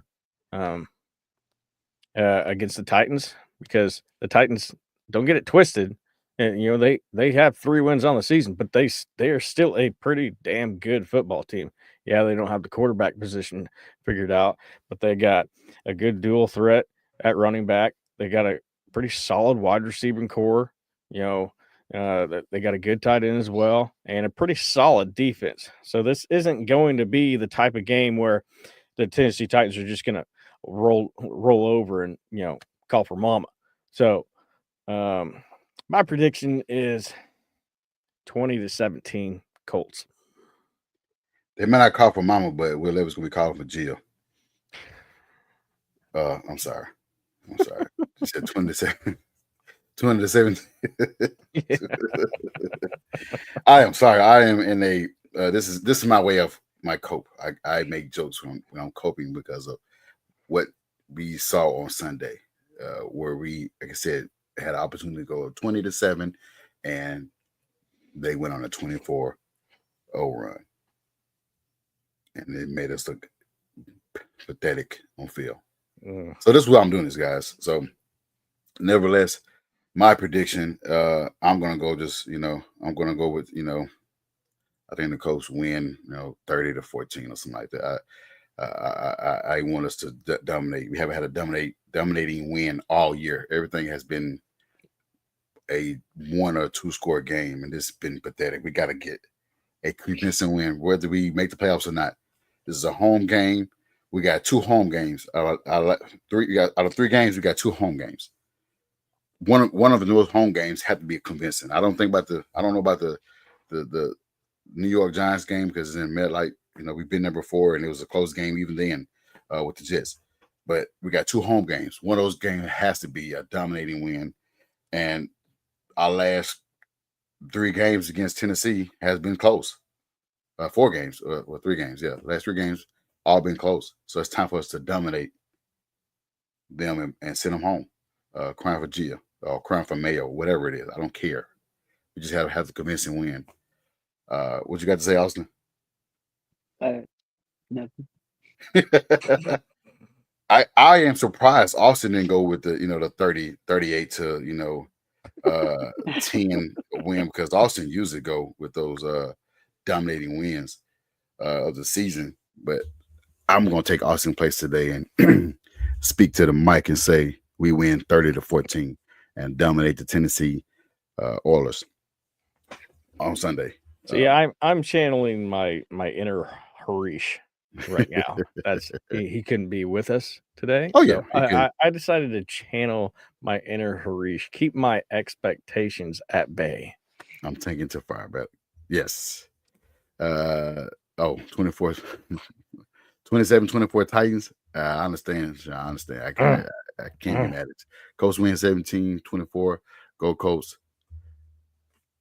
against the Titans, because the Titans, don't get it twisted, and they have 3 wins on the season, but they are still a pretty damn good football team. Yeah, they don't have the quarterback position figured out, but they got a good dual threat at running back. They got a pretty solid wide receiving core. They got a good tight end as well, and a pretty solid defense. So this isn't going to be the type of game where the Tennessee Titans are just going to roll over and call for mama. So my prediction is 20-17 Colts. They might not call for mama, but Will Levis gonna be calling for Jill. I'm sorry. You said 20-7. 20-17. I am sorry. I am in a this is my way of my cope. I make jokes when I'm coping because of what we saw on Sunday, where we, like I said, had an opportunity to go 20-7, and they went on a 24-0 run, and it made us look pathetic on field. So this is what I'm doing, this guys. So, nevertheless, my prediction, I'm gonna go I'm gonna go with I think the Colts win 30-14 or something like that. I want us to dominate. We haven't had a dominating win all year. Everything has been a 1 or 2 score game, and this has been pathetic. We got to get a convincing win, whether we make the playoffs or not. This is a home game. We got 2 home games. Out of 3 games, we got 2 home games. One of those home games had to be convincing. I don't know about the New York Giants game because it's in MetLife. We've been there before, and it was a close game even then with the Jets. But we got 2 home games. One of those games has to be a dominating win. And our last 3 games against Tennessee has been close. 4 games, or 3 games. Yeah, last 3 games all been close. So it's time for us to dominate them and send them home, crying for Gia or crying for Mayo, whatever it is. I don't care. We just have the convincing win. What you got to say, Austin? Nothing. I am surprised Austin didn't go with the the 38 to 10 win, because Austin usually go with those dominating wins of the season. But I'm gonna take Austin's place today and speak to the mic and say we win 30-14 and dominate the Tennessee Oilers on Sunday. So yeah, I'm channeling my inner Harish right now. That's he couldn't be with us today. Oh yeah, so I decided to channel my inner Harish, keep my expectations at bay. I'm taking to fire, but yes. 24 27-24 Titans. I understand. I can't get mad at it. Colts win 17-24. Go Colts.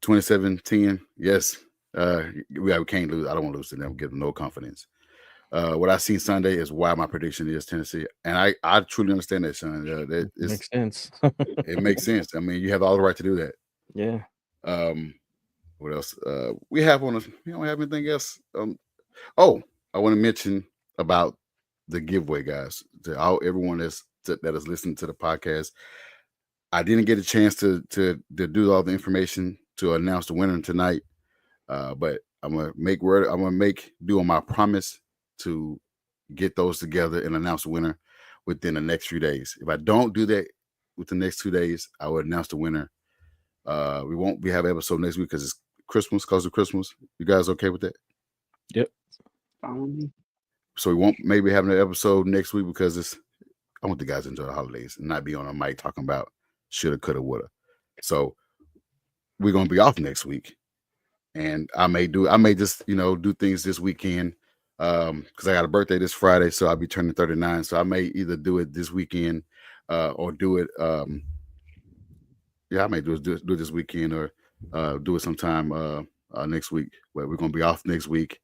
27-10. Yes. We can't lose. I don't want to lose to them. Give them no confidence. What I seen Sunday is why my prediction is Tennessee, and I truly understand that, Sean. That makes sense. It makes sense. I mean, you have all the right to do that. Yeah. What else? We have on us. You don't have anything else? I want to mention about the giveaway, guys. To everyone that is listening to the podcast, I didn't get a chance to do all the information to announce the winner tonight, but I'm gonna do on my promise to get those together and announce the winner within the next few days. If I don't do that within the next 2 days, I will announce the winner. We won't be having an episode next week because it's Christmas, because of Christmas. You guys okay with that? Yep. So we won't maybe have an episode next week because I want the guys to enjoy the holidays and not be on a mic talking about shoulda, coulda, woulda. So we're gonna be off next week, and I may just do things this weekend because I got a birthday this Friday, so I'll be turning 39. So I may either do it this weekend or do it. I may do it this weekend or do it sometime next week. But we're gonna be off next week,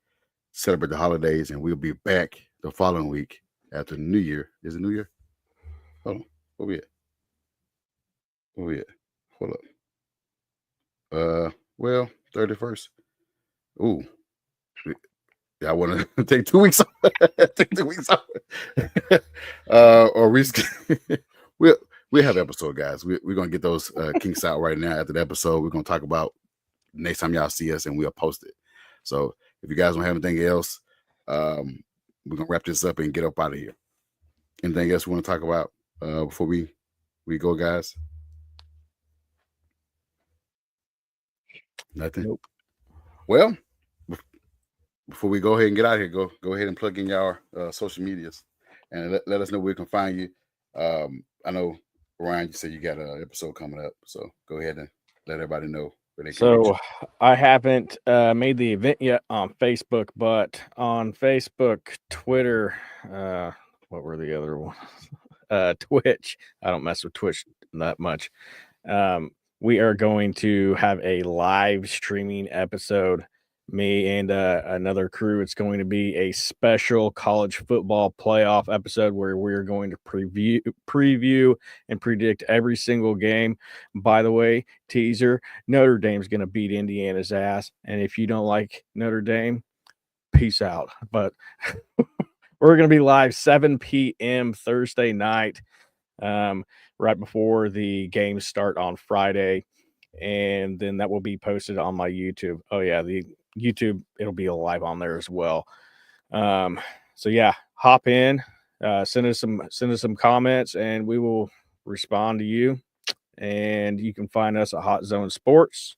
celebrate the holidays, and we'll be back the following week after the New Year. Is it New Year? Hold on. Where we at? Hold up. Well, 31st. Ooh. Yeah, I want to take 2 weeks off. Take 2 weeks off. Or we'll have episode, guys. We're gonna get those kinks out right now after the episode. We're gonna talk about next time y'all see us, and we'll post it. So if you guys don't have anything else, we're gonna wrap this up and get up out of here. Anything else we want to talk about before we go, guys? Nothing. Nope. Well, before we go ahead and get out of here, go ahead and plug in your social medias and let us know where we can find you. I know, Ryan, you said you got an episode coming up, so go ahead and let everybody know where they can reach you. I haven't made the event yet on Facebook, but on Facebook, Twitter, what were the other ones? Twitch. I don't mess with Twitch that much. We are going to have a live streaming episode, me and another crew. It's going to be a special college football playoff episode where we're going to preview and predict every single game. By the way, teaser, Notre Dame's going to beat Indiana's ass. And if you don't like Notre Dame, peace out. But we're going to be live 7 p.m. Thursday night, right before the games start on Friday. And then that will be posted on my YouTube. Oh, yeah, the YouTube, it'll be live on there as well. So, yeah, hop in, send us some comments, and we will respond to you. And you can find us at Hot Zone Sports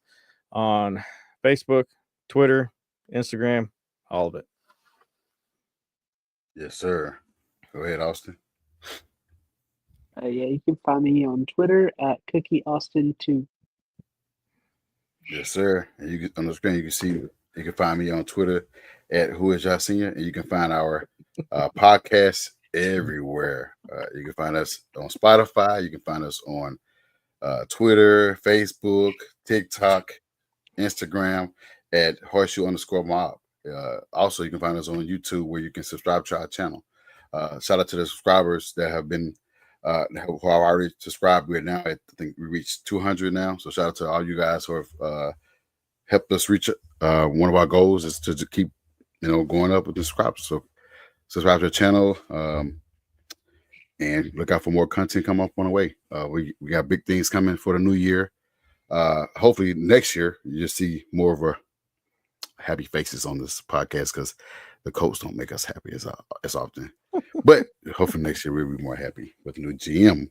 on Facebook, Twitter, Instagram, all of it. Yes, sir. Go ahead, Austin. Yeah, you can find me on Twitter at CookieAustin2. Yes, sir. And you can, on the screen, you can find me on Twitter at Who Is Y'all Senior, and you can find our podcast everywhere. You can find us on Spotify. You can find us on Twitter, Facebook, TikTok, Instagram at Horseshoe_mob. Also, you can find us on YouTube where you can subscribe to our channel. Shout out to the subscribers that have been who have already subscribed. We're now I think we reached 200 now. So shout out to all you guys who have helped us reach one of our goals is to keep going up with the subscribers. So subscribe to the channel and look out for more content come up on the way. We got big things coming for the new year. Hopefully next year you'll see more of a happy faces on this podcast because the Colts don't make us happy as often. But hopefully next year we'll be more happy with the new GM.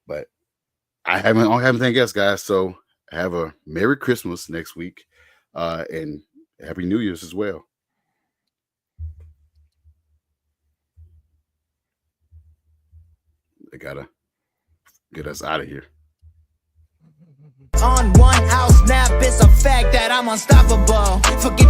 But I don't have anything else, guys. So have a Merry Christmas next week and Happy New Year's as well. They gotta get us out of here. On 1 ounce nap, it's a fact that I'm unstoppable. Forget